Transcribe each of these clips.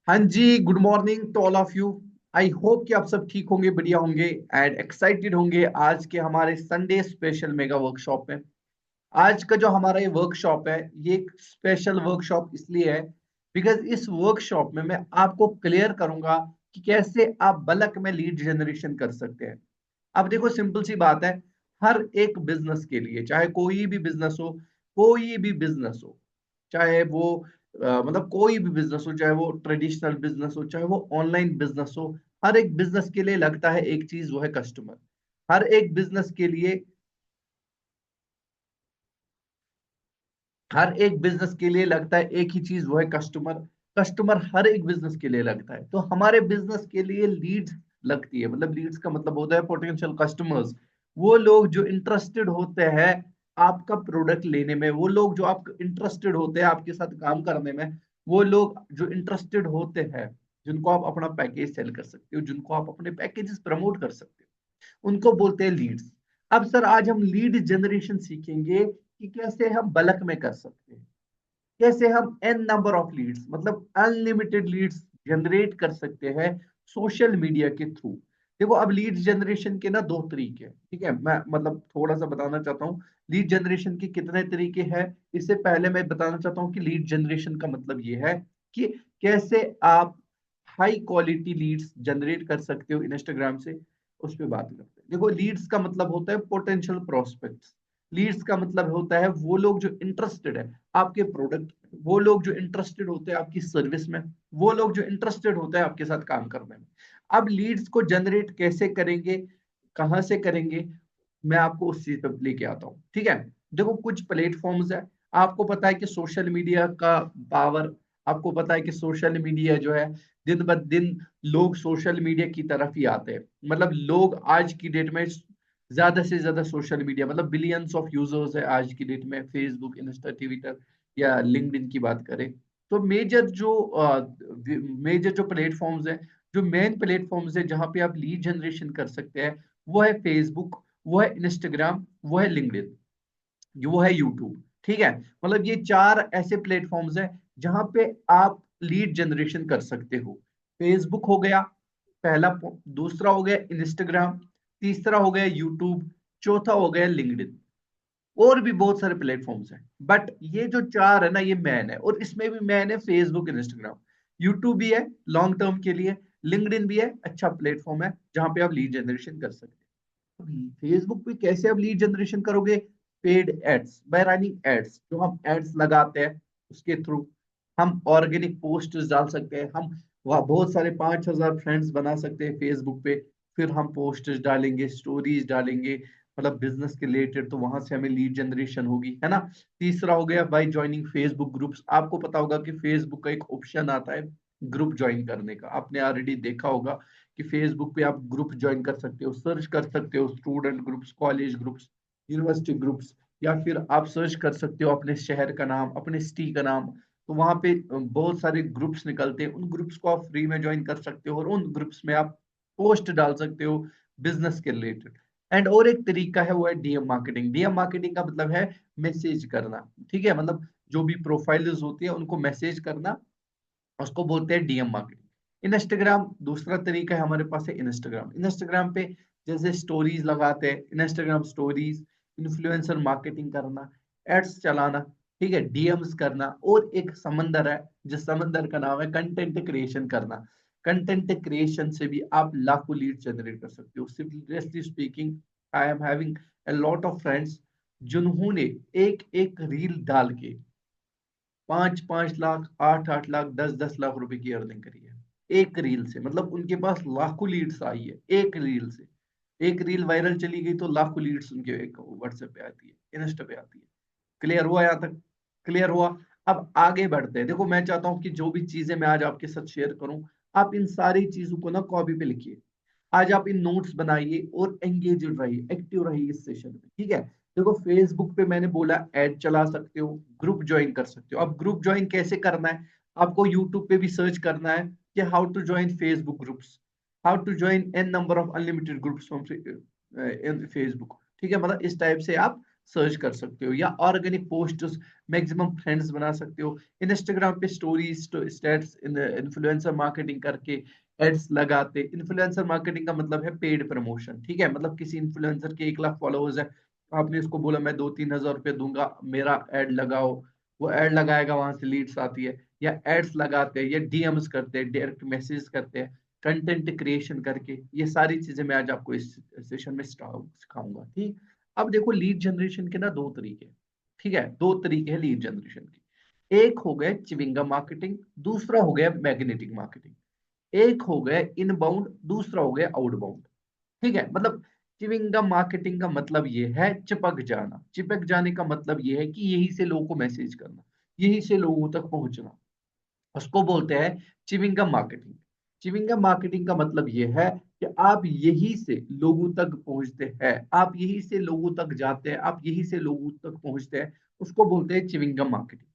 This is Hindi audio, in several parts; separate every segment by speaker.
Speaker 1: हाँ जी, good morning to all of you. I hope कि आप सब ठीक होंगे, बढ़िया होंगे एंड एक्साइटेड होंगे आज के हमारे संडे स्पेशल मेगा वर्कशॉप में। आज का जो हमारा ये वर्कशॉप है, ये एक स्पेशल वर्कशॉप इसलिए है बिकॉज इस वर्कशॉप में मैं आपको क्लियर करूंगा कि कैसे आप बल्क में लीड जनरेशन कर सकते हैं। अब देखो, सिंपल सी बात है। हर एक बिजनेस के लिए, चाहे कोई भी बिजनेस हो, कोई भी बिजनेस हो, चाहे वो मतलब कोई भी बिजनेस हो, चाहे वो ट्रेडिशनल बिजनेस हो, चाहे वो ऑनलाइन बिजनेस हो, हर एक बिजनेस के लिए लगता है एक चीज, वो है कस्टमर। हर एक बिजनेस के लिए हर एक बिजनेस के लिए लगता है एक ही चीज, वो है कस्टमर। कस्टमर हर एक बिजनेस के लिए लगता है, तो हमारे बिजनेस के लिए लीड्स लगती है। मतलब लीड्स का मतलब होता है पोटेंशियल कस्टमर्स। वो लोग जो इंटरेस्टेड होते हैं आपका प्रोडक्ट लेने में, वो लोग जो आप इंटरेस्टेड होते हैं आपके साथ काम करने में, वो लोग जो इंटरेस्टेड होते हैं, जिनको आप अपना पैकेज सेल कर सकते हो, जिनको आप अपने पैकेजेस प्रमोट कर सकते हो, उनको बोलते हैं लीड्स। अब सर, आज हम लीड जनरेशन सीखेंगे कि कैसे हम बल्क में कर सकते हैं, कैसे हम एन नंबर ऑफ लीड्स, मतलब अनलिमिटेड लीड्स जनरेट कर सकते हैं सोशल मीडिया के थ्रू। देखो, अब लीड जनरेशन के ना दो तरीके हैं, ठीक है। मैं मतलब थोड़ा सा बताना चाहता हूँ लीड जनरेशन के कितने तरीके हैं। इससे पहले मैं बताना चाहता हूँ कि लीड जनरेशन का मतलब ये है कि कैसे आप हाई क्वालिटी लीड्स जनरेट कर सकते हो इंस्टाग्राम से। उस पर बात करते हैं। देखो, लीड्स का मतलब होता है पोटेंशियल प्रोस्पेक्ट्स। लीड्स का मतलब होता है वो लोग जो इंटरेस्टेड है आपके प्रोडक्ट, वो लोग जो इंटरेस्टेड होते हैं आपकी सर्विस में, वो लोग जो इंटरेस्टेड होते हैं आपके साथ काम करने में। अब लीड्स को जनरेट कैसे करेंगे, कहां से करेंगे, मैं आपको उस चीज पर लेके आता हूँ, ठीक है। देखो, कुछ प्लेटफॉर्म्स है। आपको पता है कि सोशल मीडिया का पावर, आपको पता है कि सोशल मीडिया जो है, दिन ब दिन लोग सोशल मीडिया की तरफ ही आते हैं। मतलब लोग आज की डेट में ज्यादा से ज्यादा सोशल मीडिया, मतलब बिलियंस ऑफ यूजर्स है आज की डेट में, फेसबुक, इंस्टा, ट्विटर या लिंक्डइन की बात करें। तो मेजर जो प्लेटफॉर्म्स है, जो मेन प्लेटफॉर्म्स है जहां पे आप लीड जनरेशन कर सकते हैं, वो है फेसबुक, वो है इंस्टाग्राम, वो है लिंक्डइन, वो है यूट्यूब, ठीक है। मतलब ये चार ऐसे प्लेटफॉर्म्स हैं जहां पे आप लीड जनरेशन कर सकते हो। फेसबुक हो गया पहला, दूसरा हो गया इंस्टाग्राम, तीसरा हो गया यूट्यूब, चौथा हो गया लिंक्डइन। और भी बहुत सारे प्लेटफॉर्म्स हैं, बट ये जो चार है ना, ये मैन है। और इसमें भी मैन है फेसबुक, इंस्टाग्राम, यूट्यूब भी है लॉन्ग टर्म के लिए, लिंक्डइन भी है, अच्छा प्लेटफॉर्म है जहां पे आप लीड जनरेशन कर सकते हैं। फेसबुक पे कैसे आप लीड जनरेशन करोगे? Paid ads, by running ads, जो हम एड्स लगाते हैं उसके थ्रू हम ऑर्गेनिक पोस्ट डाल सकते हैं। हम वहाँ बहुत सारे 5,000 फ्रेंड्स बना सकते हैं फेसबुक पे। फिर हम पोस्ट डालेंगे, स्टोरीज डालेंगे, मतलब बिजनेस के रिलेटेड, तो वहां से हमें लीड जनरेशन होगी, है ना। तीसरा हो गया बाय ज्वाइनिंग फेसबुक ग्रुप्स। आपको पता होगा कि फेसबुक का एक ऑप्शन आता है ग्रुप ज्वाइन करने का, आपने ऑलरेडी देखा होगा कि फेसबुक पे आप ग्रुप ज्वाइन कर सकते हो, सर्च कर सकते हो student groups, college groups, university groups, या फिर आप सर्च कर सकते हो अपने शहर का नाम, अपने सिटी का नाम। तो वहां पे बहुत सारे ग्रुप्स निकलते हैं, उन ग्रुप्स को आप फ्री में ज्वाइन कर सकते हो और उन ग्रुप्स में आप पोस्ट डाल सकते हो बिजनेस के रिलेटेड। एंड और एक तरीका है, वो है डीएम मार्केटिंग। डीएम मार्केटिंग का मतलब है मैसेज करना, ठीक है। मतलब जो भी प्रोफाइल्स होती है उनको मैसेज करना, उसको बोलते हैं डीएम मार्केटिंग। इंस्टाग्राम दूसरा तरीका है, हमारे पास है इंस्टाग्राम। इंस्टाग्राम पे जैसे स्टोरीज लगाते हैं, इंस्टाग्राम स्टोरीज, इन्फ्लुएंसर मार्केटिंग करना, एड्स चलाना, ठीक है, डीएम्स करना। और एक समंदर है, जिस समंदर का नाम है कंटेंट क्रिएशन करना। कंटेंट क्रिएशन से भी आप लाखों लीड जनरेट कर सकते हो। Seriously speaking, I am having a lot of friends जिन्होंने एक एक रील डाल के 5-5 लाख, 8-8 लाख, 10-10 लाख रुपए की अर्निंग करी है एक रील से। मतलब उनके पास लाखों लीड्स आई है एक रील से। एक रील वायरल चली गई तो लाखों लीड्स उनके एक व्हाट्सएप पे आती है, इंस्टा पे आती है। क्लियर हुआ यहाँ तक? क्लियर हुआ। अब आगे बढ़ते हैं। देखो, मैं चाहता हूँ कि जो भी चीजें मैं आज आपके साथ शेयर करूं, आप इन सारी चीजों को ना कॉपी पे लिखिए। आज आप इन नोट्स बनाइए और एंगेज रहिए, एक्टिव रहिए इस सेशन में, ठीक है। देखो, फेसबुक पे मैंने बोला ऐड चला सकते हो, ग्रुप ज्वाइन कर सकते हो। अब ग्रुप ज्वाइन कैसे करना है? आपको यूट्यूब पे भी सर्च करना है कि how to join Facebook groups, how to join an number of unlimited groups from in Facebook, ठीक है। मतलब इस टाइप से आप सर्च कर सकते हो, या ऑर्गेनिक पोस्ट मैक्सिमम फ्रेंड्स बना सकते हो। इंस्टाग्राम पे स्टोरीज स्टेट्स इन्फ्लुएंसर मार्केटिंग करके एड्स लगाते। इन्फ्लुएंसर मार्केटिंग का मतलब है पेड प्रमोशन, ठीक है। मतलब किसी इन्फ्लुएंसर के 1 लाख फॉलोअर्स है, आपने इसको बोला मैं 2-3 हज़ार रुपये दूंगा, मेरा एड लगाओ। वो एड लगाएगा, वहां से लीड्स आती है, या एड्स लगाते हैं, या डीएम्स करते हैं, डायरेक्ट मैसेज करते हैं, कंटेंट क्रिएशन करके। ये सारी चीजें मैं आज आपको इस सेशन में सिखाऊंगा, ठीक। अब देखो लीड जनरेशन के ना दो तरीके, ठीक है, दो तरीके हैं लीड जनरेशन के। एक हो गया चिविंगम मार्केटिंग, दूसरा हो गया मैग्नेटिक मार्केटिंग। एक हो गया इनबाउंड, दूसरा हो गया आउटबाउंड, ठीक है। मतलब चिविंगम मार्केटिंग का मतलब ये है चिपक जाना। चिपक जाने का मतलब ये है कि यही से लोगों को मैसेज करना, यही से लोगों तक पहुंचना, उसको बोलते हैं चिविंगम मार्केटिंग। चिविंगम मार्केटिंग का मतलब यह है कि आप यही से लोगों तक पहुंचते हैं, आप यही से लोगों तक जाते हैं, आप यही से लोगों तक पहुंचते हैं, उसको बोलते हैं चिविंगम मार्केटिंग।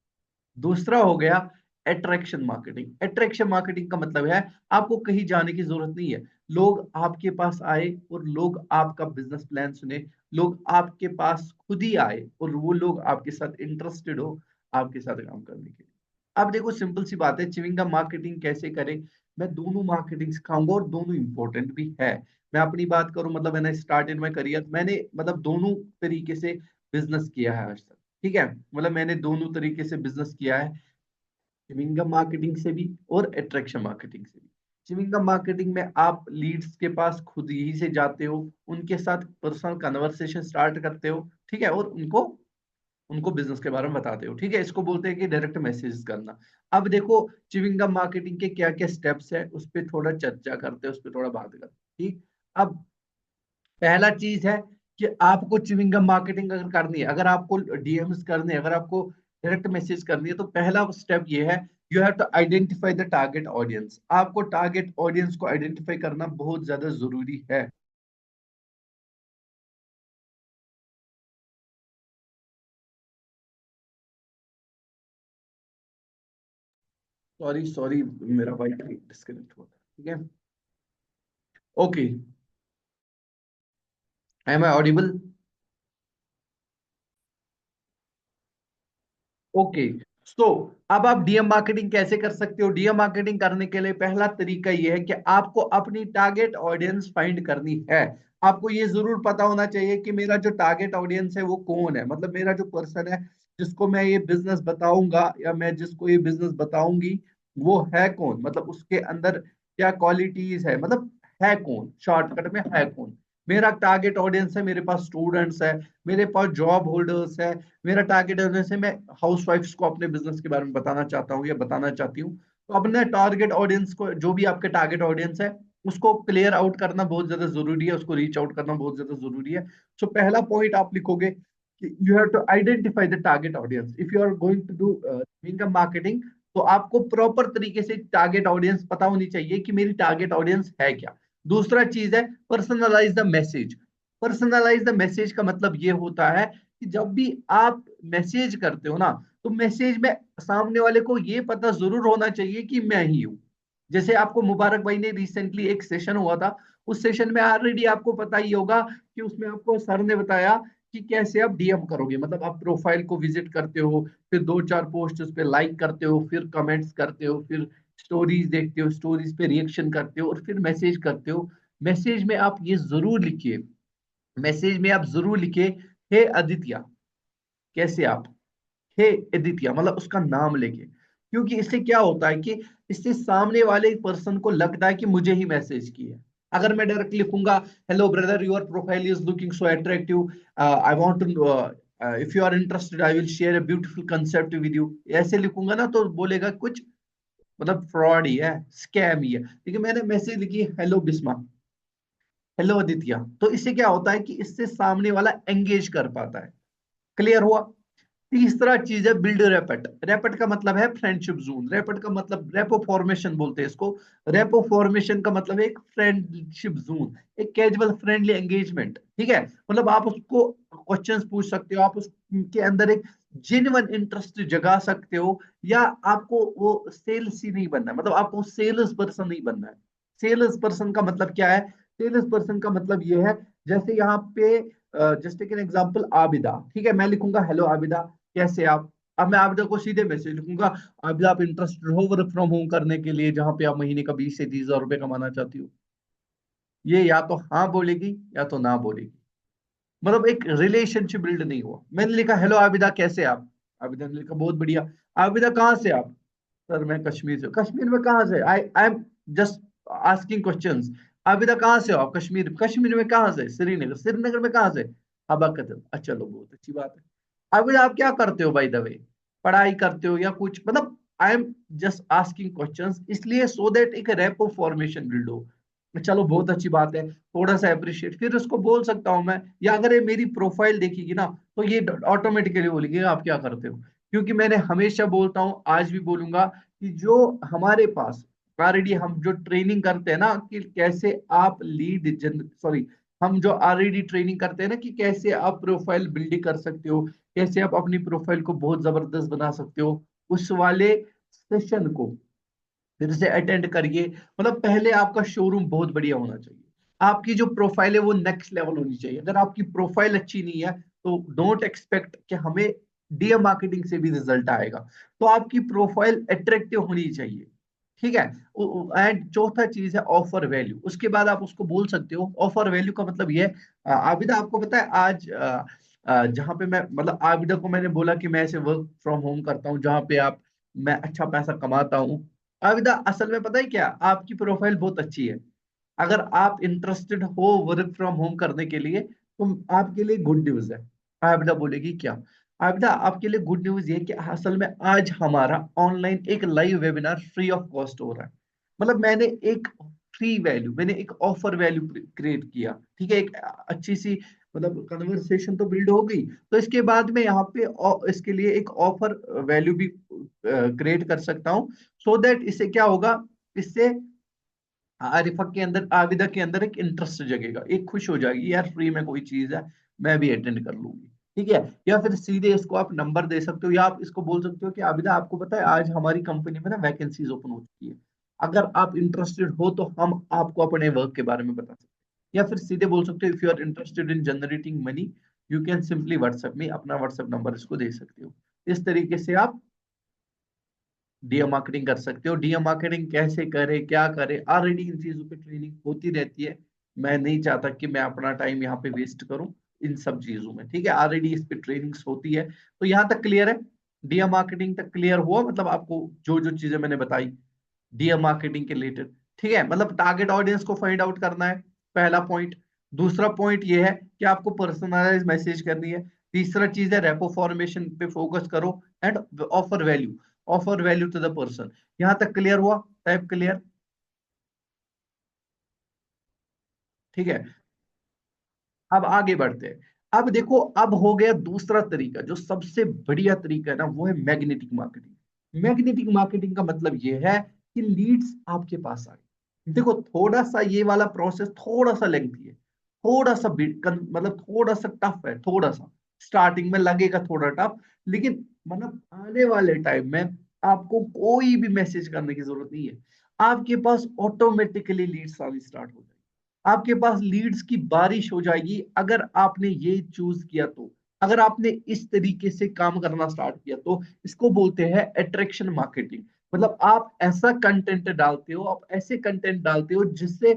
Speaker 1: दूसरा हो गया अट्रैक्शन मार्केटिंग। अट्रैक्शन मार्केटिंग का मतलब है आपको कहीं जाने की जरूरत नहीं है, लोग आपके पास आए और लोग आपका बिजनेस प्लान सुने, लोग आपके पास खुद ही आए और वो लोग आपके साथ इंटरेस्टेड हो आपके साथ काम करने के लिए। अब देखो सिंपल सी बात है, चिविंगम मार्केटिंग कैसे करें। मैं दोनों मार्केटिंग सिखाऊंगा और दोनों इंपॉर्टेंट भी है। मैं अपनी बात करूं, मतलब मैंने स्टार्टेड माय करियर, मैंने मतलब दोनों तरीके से बिजनेस किया है आज तक, ठीक है। मतलब मैंने दोनों तरीके से बिजनेस किया है, चिविंगम मार्केटिंग से भी और अट्रैक्शन मार्केटिंग से भी। चिविंगम मार्केटिंग में आप लीड्स के पास खुद ही से जाते हो, उनके साथ पर्सनल कन्वर्सेशन स्टार्ट करते हो, ठीक है, और उनको उनको बिजनेस के बारे में बताते हो, ठीक है। इसको बोलते हैं कि डायरेक्ट मैसेज करना। अब देखो चिविंगम मार्केटिंग के क्या क्या स्टेप्स है, उस पर थोड़ा चर्चा करते हैं, उस पर थोड़ा बात करते हैं, ठीक। अब पहला चीज है कि आपको च्युइंगम मार्केटिंग अगर करनी है, अगर आपको डीएम्स करने हैं, अगर आपको डायरेक्ट मैसेज करनी है, तो पहला स्टेप ये है, you have to identify the target audience. आपको टारगेट ऑडियंस को आइडेंटिफाई करना बहुत ज्यादा जरूरी है। सॉरी सॉरी, मेरा वाईफाई डिस्कनेक्ट हुआ था, ठीक है। Okay, am I audible? Okay, so अब आप डीएम मार्केटिंग कैसे कर सकते हो। डीएम मार्केटिंग करने के लिए पहला तरीका यह है कि आपको अपनी टारगेट ऑडियंस फाइंड करनी है। आपको ये जरूर पता होना चाहिए कि मेरा जो टारगेट ऑडियंस है वो कौन है, मतलब मेरा जो पर्सन है जिसको मैं ये बिजनेस बताऊंगा या मैं जिसको ये बिजनेस बताऊंगी वो है कौन, मतलब उसके अंदर क्या क्वालिटीज है, मतलब है कौन, शॉर्टकट में है कौन। मेरा टारगेट ऑडियंस है, मेरे पास स्टूडेंट्स है, मेरे पास जॉब होल्डर्स है, मेरा टारगेट ऑडियंस है, मैं हाउस वाइफ्स को अपने बिजनेस के बारे में बताना चाहता हूँ या बताना चाहती हूँ। तो अपने टारगेट ऑडियंस को, जो भी आपके टारगेट ऑडियंस है, उसको क्लियर आउट करना बहुत ज्यादा जरूरी है, उसको रीच आउट करना बहुत ज्यादा जरूरी है। सो पहला पॉइंट आप लिखोगे कि you have to identify the target audience if you are going to do income marketing. तो आपको प्रॉपर तरीके से टारगेट ऑडियंस पता होनी चाहिए कि मेरी टारगेट ऑडियंस है क्या। दूसरा चीज है personalise the message. Personalise the message का मतलब ये होता है कि जब भी आप मैसेज करते हो ना, तो मैसेज में सामने वाले को ये पता जरूर होना चाहिए कि मैं ही हूं। जैसे आपको मुबारक भाई ने रिसेंटली एक सेशन हुआ था, उस सेशन में ऑलरेडी आपको पता ही होगा कि उसमें आपको सर ने बताया कि कैसे आप डीएम करोगे। मतलब आप प्रोफाइल को विजिट करते हो, फिर 2-4 पोस्ट उस पर लाइक करते हो, फिर कमेंट्स करते हो, फिर स्टोरीज देखते हो, स्टोरीज पे रिएक्शन करते हो, और फिर मैसेज करते हो। मैसेज में आप ये जरूर लिखिए, मैसेज में आप जरूर लिखिए, हे आदित्य, कैसे आप, हे आदित्य, मतलब उसका नाम लेके। क्योंकि इससे क्या होता है कि इससे सामने वाले पर्सन को लगता है कि मुझे ही मैसेज किया है। अगर मैं डायरेक्ट लिखूंगा, hello brother, your profile is looking so attractive, I want to, if you are interested I will share a beautiful concept with you, ऐसे लिखूंगा ना तो बोलेगा कुछ, मतलब फ्रॉड ही है, स्कैम ही है। लेकिन मैंने मैसेज लिखी, हेलो बिस्मा, हेलो आदित्य, तो इससे क्या होता है कि इससे सामने वाला एंगेज कर पाता है। क्लियर हुआ। तीसरा चीज है बिल्ड रैपट। रैपट का मतलब है फ्रेंडशिप जोन। रैपट का मतलब रेपो फॉर्मेशन बोलते हैं इसको। रेपो फॉर्मेशन का मतलब है एक फ्रेंडशिप जोन, एक कैजुअल फ्रेंडली एंगेजमेंट, ठीक है। मतलब आप उसको क्वेश्चंस पूछ सकते हो, आप उसके अंदर एक जेन्युइन इंटरेस्ट जगा सकते हो, या आपको वो सेल्स ही नहीं बनना है, मतलब आपको सेल्स पर्सन नहीं बनना है। सेल्स पर्सन का मतलब क्या है, सेल्स पर्सन का मतलब ये है, जैसे यहाँ पे just take an example Abida, ठीक है, मैं लिखूंगा हेलो आबिदा कैसे आप। अब मैं आबिदा को सीधे मैसेज लिखूंगा, आबिदा आप इंटरेस्टेड हो वर्क फ्रॉम होम करने के लिए जहां पे आप महीने का 20 से 30 हजार रुपए कमाना चाहती हो। ये या तो हाँ बोलेगी या तो ना बोलेगी। मतलब एक रिलेशनशिप बिल्ड नहीं हुआ। मैंने लिखा हेलो आबिदा कैसे आप, आबिदा ने लिखा बहुत बढ़िया। आबिदा कहाँ से आप, सर मैं कश्मीर से। कश्मीर में कहाँ से, I am just asking questions. Abida कहाँ से हो आप, कश्मीर। कश्मीर में कहाँ से, श्रीनगर। श्रीनगर में कहाँ से, हबाकत। अच्छा लो बहुत अच्छी बात है। आबिदा आप क्या करते हो बाय द वे, पढ़ाई करते हो या कुछ, मतलब I am just asking questions, इसलिए सो दैट एक रेपो फॉर्मेशन बिल्ड हो। चलो बहुत अच्छी बात है, थोड़ा सा अप्रिशिएट, फिर उसको बोल सकता हूं मैं। या अगर ये मेरी प्रोफाइल देखेगी ना तो ये ऑटोमेटिकली बोलेगी आप क्या करते हो। क्योंकि मैंने हमेशा बोलता हूं, आज भी बोलूंगा, कि जो हमारे पास ऑलरेडी हम जो ट्रेनिंग करते हैं ना कि कैसे आप लीड जन सॉरी हम जो ऑलरेडी ट्रेनिंग करते हैं ना कि कैसे आप प्रोफाइल बिल्ड कर सकते हो, कैसे आप अपनी प्रोफाइल को बहुत जबरदस्त बना सकते हो, उस वाले सेशन को फिर से अटेंड करिए। मतलब पहले आपका शोरूम बहुत बढ़िया होना चाहिए, आपकी जो प्रोफाइल है वो नेक्स्ट लेवल होनी चाहिए। अगर आपकी प्रोफाइल अच्छी नहीं है तो डोंट एक्सपेक्ट कि हमें डीएम मार्केटिंग से भी रिजल्ट आएगा। तो आपकी प्रोफाइल अट्रैक्टिव होनी चाहिए, ठीक है। एंड चौथा चीज है ऑफर वैल्यू। उसके बाद आप उसको बोल सकते हो, ऑफर वैल्यू का मतलब ये है, आबिदा आपको पता है आज जहाँ पे मैं, मतलब आबिदा को मैंने बोला कि मैं ऐसे वर्क फ्रॉम होम करता हूँ जहाँ पे आप मैं अच्छा पैसा कमाता हूँ। आबिदा असल में पता है क्या, आपकी प्रोफाइल बहुत अच्छी है। अगर आप इंटरेस्टेड हो वर्क फ्रॉम होम करने के लिए तो आपके लिए गुड न्यूज है। आबिदा बोलेगी क्या, आबिदा आपके लिए गुड न्यूज ये कि असल में आज हमारा ऑनलाइन एक live webinar free of cost हो रहा है। मतलब मैंने एक फ्री वैल्यू, मैंने एक ऑफर वैल्यू क्रिएट किया, ठीक है। एक अच्छी सी मतलब कन्वर्सेशन तो बिल्ड हो गई। तो इसके बाद में यहाँ पे इसके लिए एक ऑफर वैल्यू भी क्रिएट कर सकता हूँ। सो दैट इससे क्या होगा, इससे आरिफा के अंदर, आबिदा के अंदर एक इंटरेस्ट जगेगा, एक खुश हो जाएगी यार फ्री में कोई चीज है, मैं भी अटेंड कर लूंगी, ठीक है। या फिर सीधे इसको आप नंबर दे सकते हो, या आप इसको बोल सकते हो कि आबिदा आपको पता है आज हमारी कंपनी में ना वैकेंसीज ओपन हो चुकी है, अगर आप इंटरेस्टेड हो तो हम आपको अपने वर्क के बारे में बता सकते हैं। या फिर सीधे बोल सकते हो if you are interested in generating money you can simply WhatsApp में, अपना व्हाट्सएप नंबर इसको दे सकते हो। इस तरीके से आप डीएम मार्केटिंग कर सकते हो। डीएम मार्केटिंग कैसे करे क्या करे, ऑलरेडी इन चीजों पे ट्रेनिंग होती रहती है। मैं नहीं चाहता कि मैं अपना टाइम यहाँ पे वेस्ट करूं इन सब चीजों में, ठीक है। ऑलरेडी इस पे ट्रेनिंग्स होती है। तो यहाँ तक क्लियर है, डीएम मार्केटिंग तक क्लियर हुआ, मतलब आपको जो जो चीजें मैंने बताई डीएम मार्केटिंग के रिलेटेड, ठीक है। मतलब टारगेट ऑडियंस को फाइंड आउट करना है, पहला पॉइंट। दूसरा पॉइंट ये है कि आपको पर्सनलाइज मैसेज करनी है। तीसरा चीज है रेपो फॉर्मेशन पे फोकस करो, and offer value, offer value to the person. यहां तक क्लियर हुआ, टाइप क्लियर, ठीक है। अब आगे बढ़ते हैं। अब देखो, अब हो गया दूसरा तरीका, जो सबसे बढ़िया तरीका है ना, वो है मैग्नेटिक मार्केटिंग। मैग्नेटिक मार्केटिंग का मतलब ये है कि लीड्स आपके पास आए। देखो थोड़ा सा ये वाला प्रोसेस थोड़ा सा लेंथी है, थोड़ा सा मतलब थोड़ा सा टफ है, थोड़ा सा स्टार्टिंग में लगेगा थोड़ा टफ। लेकिन मतलब आने वाले टाइम में आपको कोई भी मैसेज करने की जरूरत नहीं है, आपके पास ऑटोमेटिकली लीड्स आनी स्टार्ट हो जाएगी, आपके पास लीड्स की बारिश हो जाएगी अगर आपने ये चूज किया तो। अगर आपने इस तरीके से काम करना स्टार्ट किया तो इसको बोलते हैं अट्रैक्शन मार्केटिंग। मतलब आप ऐसा कंटेंट डालते हो, आप ऐसे कंटेंट डालते हो जिससे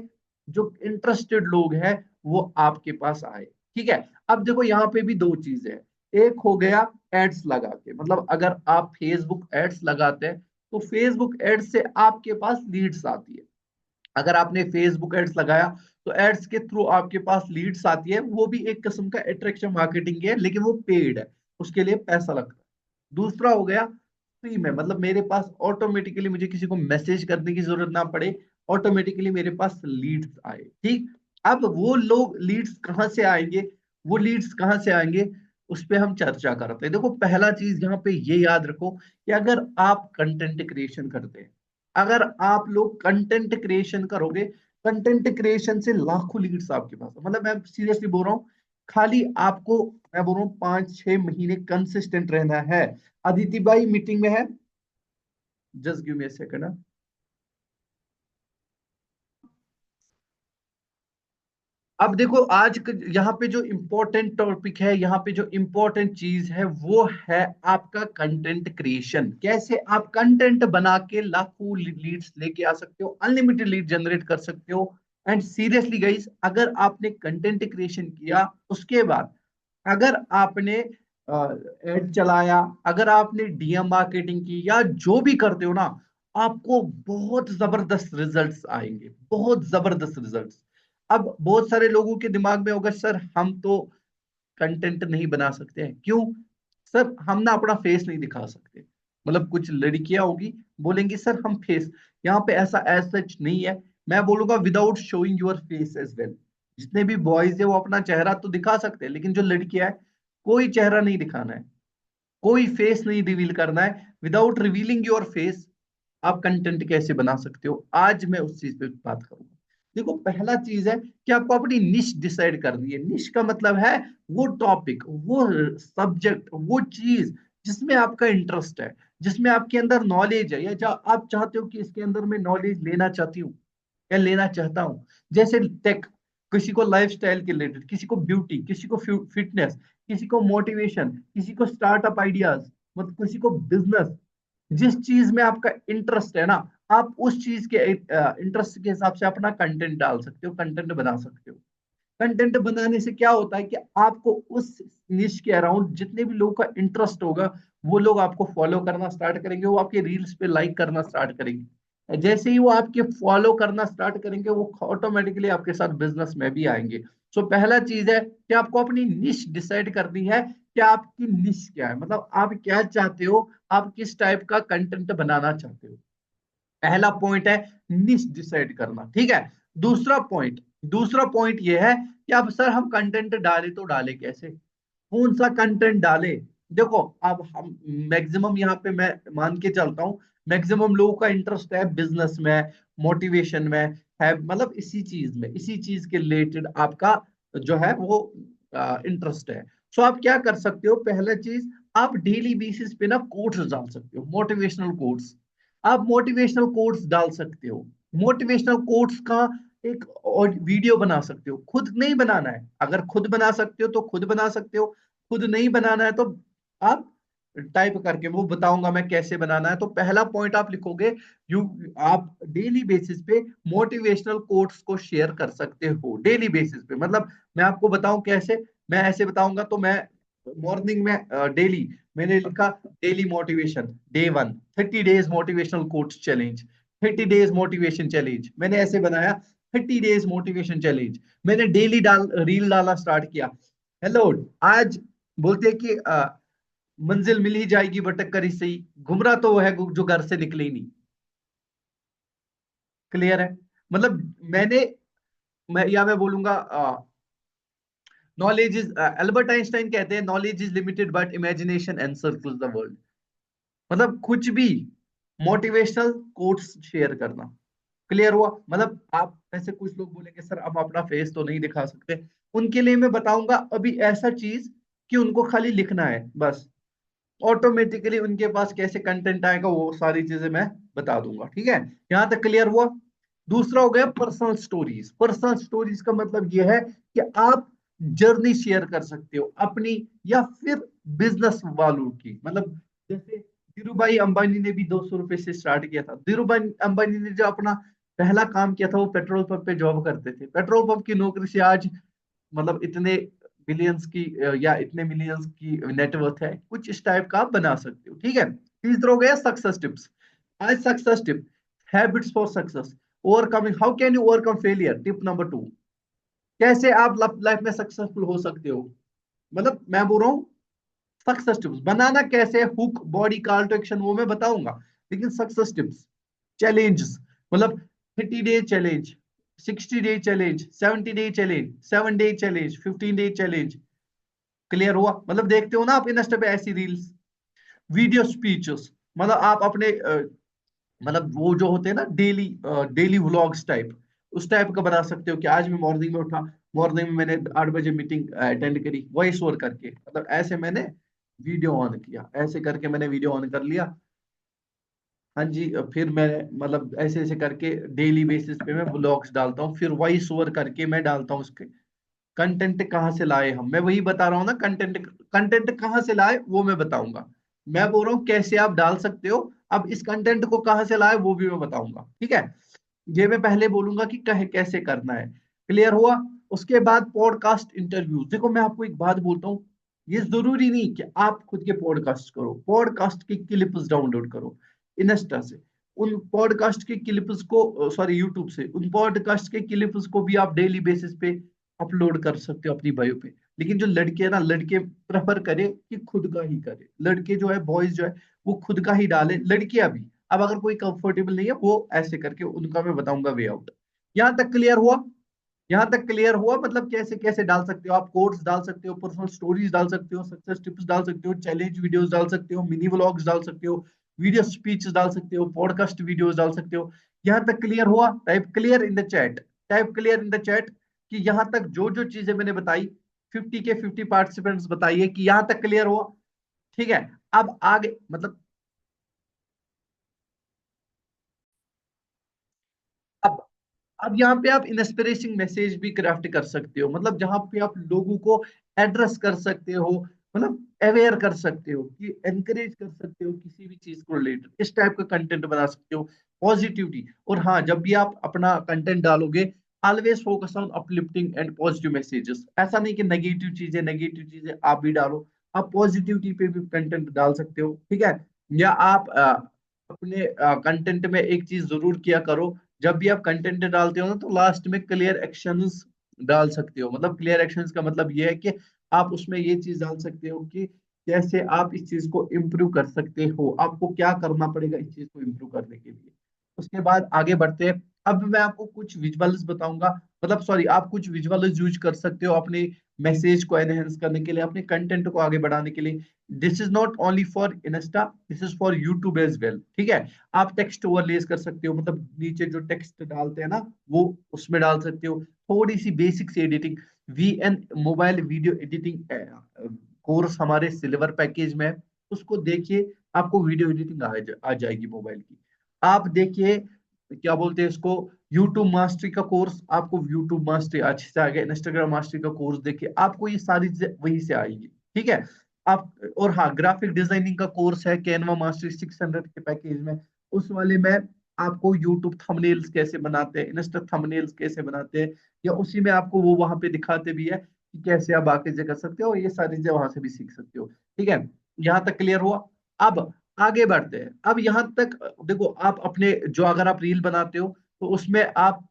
Speaker 1: जो इंटरेस्टेड लोग हैं वो आपके पास आए, ठीक है। अब देखो यहाँ पे भी दो चीजें हैं। एक हो गया एड्स लगा के, मतलब अगर आप फेसबुक एड्स लगाते हैं तो फेसबुक एड्स से आपके पास लीड्स आती है। अगर आपने फेसबुक एड्स लगाया तो एड्स के थ्रू आपके पास लीड्स आती है, वो भी एक किस्म का अट्रैक्शन मार्केटिंग है, लेकिन वो पेड है, उसके लिए पैसा लगता है। दूसरा हो गया फ्री में, मतलब मेरे पास ऑटोमेटिकली मुझे किसी को मैसेज करने की जरूरत ना पड़े, ऑटोमेटिकली मेरे पास लीड्स आए, ठीक। अब वो लोग लीड्स कहाँ से आएंगे, वो लीड्स कहाँ से आएंगे, उस पर हम चर्चा करते हैं। देखो पहला चीज यहाँ पे ये याद रखो कि अगर आप कंटेंट क्रिएशन करते हैं, अगर आप लोग कंटेंट क्रिएशन करोगे, कंटेंट क्रिएशन से लाखों लीड्स आपके पास है। मतलब मैं सीरियसली बोल रहा हूँ, खाली आपको मैं बोल रहा हूँ 5-6 महीने कंसिस्टेंट रहना है। अदिति भाई मीटिंग में है, just give me a second. अब देखो आज यहाँ पे जो इम्पोर्टेंट टॉपिक है, यहाँ पे जो इम्पोर्टेंट चीज है वो है आपका कंटेंट क्रिएशन। कैसे आप कंटेंट बना के लाखों लीड्स लेके आ सकते हो, अनलिमिटेड लीड जनरेट कर सकते हो। एंड सीरियसली गाइस, अगर आपने कंटेंट क्रिएशन किया, उसके बाद अगर आपने एड चलाया, अगर आपने डीएम मार्केटिंग की, या जो भी करते हो ना, आपको बहुत जबरदस्त रिजल्ट्स आएंगे, बहुत जबरदस्त रिजल्ट्स। अब बहुत सारे लोगों के दिमाग में होगा, सर हम तो कंटेंट नहीं बना सकते हैं। क्यों? सर हम ना अपना फेस नहीं दिखा सकते। मतलब कुछ लड़कियां होगी, बोलेंगी सर हम फेस, यहाँ पे ऐसा एज सच नहीं है। मैं बोलूंगा without showing your face as well. जितने भी बॉयज है वो अपना चेहरा तो दिखा सकते हैं, लेकिन जो लड़कियां है, कोई चेहरा नहीं दिखाना है, कोई फेस नहीं रिवील करना है। विदाउट रिवीलिंग योर फेस आप कंटेंट कैसे बना सकते हो, आज मैं उस चीज पे बात करूंगा। देखो पहला चीज है कि आपको अपनी निश डिसाइड करनी है। निश का मतलब है वो टॉपिक, वो सब्जेक्ट, वो चीज जिसमें आपका इंटरेस्ट है, जिसमें आपके अंदर नॉलेज है, या आप चाहते हो कि इसके अंदर मैं नॉलेज लेना चाहती हूँ या लेना चाहता हूँ। जैसे टेक, किसी को लाइफस्टाइल के रिलेटेड, किसी को ब्यूटी, किसी को फिटनेस, किसी को मोटिवेशन, किसी को स्टार्टअप आइडियाज, मतलब किसी को बिजनेस। जिस चीज में आपका इंटरेस्ट है ना, आप उस चीज के इंटरेस्ट के हिसाब से अपना कंटेंट डाल सकते हो, कंटेंट बना सकते हो। कंटेंट बनाने से क्या होता है कि आपको उस निश के अराउंड जितने भी लोगों का इंटरेस्ट होगा, वो लोग आपको फॉलो करना स्टार्ट करेंगे, वो आपके रील्स पे लाइक करना स्टार्ट करेंगे। जैसे ही वो आपके फॉलो करना स्टार्ट करेंगे, वो ऑटोमेटिकली आपके साथ बिजनेस में भी आएंगे। सो पहला चीज है कि आपको अपनी निश डिसाइड करनी है कि आपकी निश क्या है, मतलब आप क्या चाहते हो, आप किस टाइप का कंटेंट बनाना चाहते हो। पहला पॉइंट है निश डिसाइड करना, ठीक है। दूसरा पॉइंट यह है कि अब सर हम कंटेंट डाले तो डाले कैसे, कौन सा कंटेंट डाले। देखो अब हम मैक्सिमम यहाँ पे मैं मान के चलता हूँ, मैक्सिमम लोगों का इंटरेस्ट है बिजनेस में, मोटिवेशन में, है मतलब इसी चीज के रिलेटेड आपका जो है वो इंटरेस्ट है। सो आप क्या कर सकते हो, पहला चीज, आप डेली बेसिस पे ना कोट्स डाल सकते हो, मोटिवेशनल कोट्स। आप मोटिवेशनल कोट्स डाल सकते हो। मोटिवेशनल कोट्स का एक और वीडियो बना सकते हो। खुद नहीं बनाना है, अगर खुद बना सकते हो तो खुद बना सकते हो, खुद नहीं बनाना है तो आप टाइप करके, वो बताऊंगा मैं कैसे बनाना है। तो पहला पॉइंट आप लिखोगे, यू आप डेली बेसिस पे मोटिवेशनल कोट्स को शेयर कर सकते हो, डेली बेसिस पे। मतलब मैं आपको बताऊं कैसे, मैं ऐसे बताऊंगा तो मैं मॉर्निंग में डेली मैंने लिखा daily motivation day 1, 30 days motivational quotes challenge, 30 days motivation challenge, मैंने ऐसे बनाया। 30 डेज मोटिवेशन चैलेंज, मैंने डेली रील डालना स्टार्ट किया। हेलो, आज बोलते हैं कि मंजिल मिल ही जाएगी भटक कर ही सही, गुमराह तो वो है जो घर से निकले ही नहीं। क्लियर है? मतलब मैंने, मैं बोलूंगा, नॉलेज इज, एल्बर्ट आइंस्टाइन कहते हैं knowledge is limited but imagination encircles the world. मतलब कुछ भी मोटिवेशनल कोट्स शेयर करना। क्लियर हुआ? मतलब आप, ऐसे कुछ लोग बोलेंगे सर अब अपना फेस तो नहीं दिखा सकते, उनके लिए मैं बताऊंगा अभी ऐसा चीज कि उनको खाली लिखना है बस, ऑटोमेटिकली उनके पास कैसे कंटेंट आएगा वो सारी चीजें मैं बता दूंगा। ठीक है, यहां तक क्लियर हुआ? दूसरा हो गया पर्सनल स्टोरीज। पर्सनल स्टोरीज का मतलब यह है कि आप जर्नी शेयर कर सकते हो अपनी, या फिर बिजनेस वालों की। मतलब जैसे धीरू भाई अंबानी ने भी 200 रुपए से स्टार्ट किया था। धीरू भाई अंबानी ने जो अपना पहला काम किया था, वो पेट्रोल पंप पे जॉब करते थे। पेट्रोल पंप की नौकरी से आज मतलब इतने बिलियंस की या इतने मिलियंस की नेटवर्थ है, कुछ इस टाइप का आप बना सकते हो। ठीक है, तीसरा हो गया सक्सेस टिप्स। आज success tip, habits for success, overcoming, how can you overcome failure. Tip number 2, कैसे आप लाइफ में सक्सेसफुल हो सकते हो। मतलब मैं बोल रहा हूँ सक्सेस टिप्स बनाना कैसे, hook, body, call to action, वो मैं बताऊंगा। लेकिन सक्सेस टिप्स, चैलेंजेस, मतलब 30 day challenge, 60 day challenge, 70 day challenge, 7 day challenge, 15 day challenge. Clear हुआ? मतलब देखते हो ना आप इंस्टा पे ऐसी रील्स, वीडियो स्पीचेस, मतलब आप अपने मतलब वो जो होते हैं ना डेली डेली व्लॉग्स टाइप, उस टाइप का बना सकते हो कि आज मैं मॉर्निंग में उठा, मॉर्निंग में मैंने 8 बजे मीटिंग अटेंड करी, वॉइस ओवर करके, मतलब ऐसे मैंने वीडियो ऑन किया, ऐसे करके मैंने वीडियो ऑन कर लिया। हाँ जी, फिर मैं मतलब ऐसे ऐसे करके डेली बेसिस पे मैं व्लॉग्स डालता हूँ, फिर वॉइस ओवर करके मैं डालता हूँ उसके। कंटेंट कहाँ से लाए हम, मैं वही बता रहा हूँ ना, कंटेंट कंटेंट कहाँ से लाए वो मैं बताऊंगा। मैं बोल रहा हूँ कैसे आप डाल सकते हो, अब इस कंटेंट को कहाँ से लाए वो भी मैं बताऊंगा, ठीक है। ये मैं पहले बोलूंगा कि कहे कैसे करना है, क्लियर हुआ। उसके बाद पॉडकास्ट इंटरव्यू, देखो मैं आपको एक बात बोलता हूँ, ये जरूरी नहीं कि आप खुद के पॉडकास्ट करो, पॉडकास्ट की क्लिप्स डाउनलोड करो इंस्टा से, उन पॉडकास्ट के क्लिप्स को, सॉरी यूट्यूब से, उन पॉडकास्ट के क्लिप्स को भी आप डेली बेसिस पे अपलोड कर सकते हो अपनी बायो पे। लेकिन जो लड़के है ना, लड़के प्रेफर करे कि खुद का ही करे, लड़के जो है बॉयज जो है वो खुद का ही डाले, लड़कियां भी। अब अगर कोई कंफर्टेबल नहीं है वो ऐसे करके, उनका मैं बताऊंगा वे आउट। यहां तक क्लियर हुआ? यहां तक क्लियर हुआ, मतलब कैसे कैसे डाल सकते हो आप, कोट्स डाल सकते हो, पर्सनल स्टोरीज डाल सकते हो, सक्सेस टिप्स डाल सकते हो, चैलेंज वीडियोस डाल सकते हो, मिनी व्लॉग्स डाल सकते हो, वीडियो स्पीच डाल सकते हो, पॉडकास्ट वीडियोस डाल सकते हो। यहां तक क्लियर हुआ? Type clear in the chat, type clear in the chat कि यहां तक जो जो चीजें मैंने बताई, 50 पार्टिसिपेंट्स बताइए कि यहां तक क्लियर हुआ। ठीक है, अब आगे मतलब अब अब यहाँ पे आप इंस्पिरेशन मैसेज भी क्राफ्ट कर सकते हो, मतलब जहां पे आप लोगों को एड्रेस कर सकते हो, मतलब अवेयर कर सकते हो, कि एनकरेज कर सकते हो किसी भी चीज को रिलेटेड, इस टाइप का कंटेंट बना सकते हो, पॉजिटिविटी। और हाँ, जब भी आप अपना कंटेंट डालोगे, always focus on uplifting and positive messages, ऐसा नहीं कि नेगेटिव चीजें आप भी डालो, आप पॉजिटिविटी पे भी कंटेंट डाल सकते हो, ठीक है। या आप अपने कंटेंट में एक चीज जरूर किया करो, जब भी आप कंटेंट डालते हो ना, तो लास्ट में क्लियर एक्शंस डाल सकते हो, मतलब क्लियर एक्शंस का मतलब ये है कि आप उसमें ये चीज डाल सकते हो कि कैसे आप इस चीज को इम्प्रूव कर सकते हो, आपको क्या करना पड़ेगा इस चीज को इम्प्रूव करने के लिए। उसके बाद आगे बढ़ते हैं। अब मैं आपको कुछ विजुअल्स बताऊंगा, मतलब सॉरी, आप कुछ विजुअल्स यूज कर सकते हो अपने मैसेज को एनहेंस करने के लिए, अपने कंटेंट को आगे बढ़ाने के लिए। This is not only for Insta, this is for YouTube as well, ठीक है। आप टेक्स्ट ओवरलेस कर सकते हो, मतलब नीचे जो टेक्स्ट डालते हैं ना, वो उसमें डाल सकते हो। थोड़ी सी बेसिक सी editing, VN mobile video editing course हमारे सिल्वर पैकेज में है, उसको देखिए, आपको वीडियो एडिटिंग आ जाएगी मोबाइल की। आप देखिए, क्या बोलते हैं इसको, यूट्यूब मास्टरी का कोर्स, आपको यूट्यूब मास्टरी अच्छे से आएगा, इंस्टाग्राम मास्टरी का कोर्स देखिए, आपको ये सारी चीजें वहीं से आएगी, ठीक है। आप, और हाँ, ग्राफिक डिजाइनिंग का कोर्स है कैनवा मास्टरी 600 के पैकेज में, उस वाले में आपको यूट्यूब थंबनेल्स कैसे बनाते हैं, इंस्टा थंबनेल्स कैसे बनाते हैं, या उसी में आपको वो वहां पे दिखाते भी है कि कैसे आप आगे से कर सकते हो, ये सारी चीजें वहां से भी सीख सकते हो, ठीक है। यहाँ तक क्लियर हुआ? अब आगे बढ़ते हैं। अब यहाँ तक देखो, आप अपने जो, अगर आप रील बनाते हो तो उसमें आप,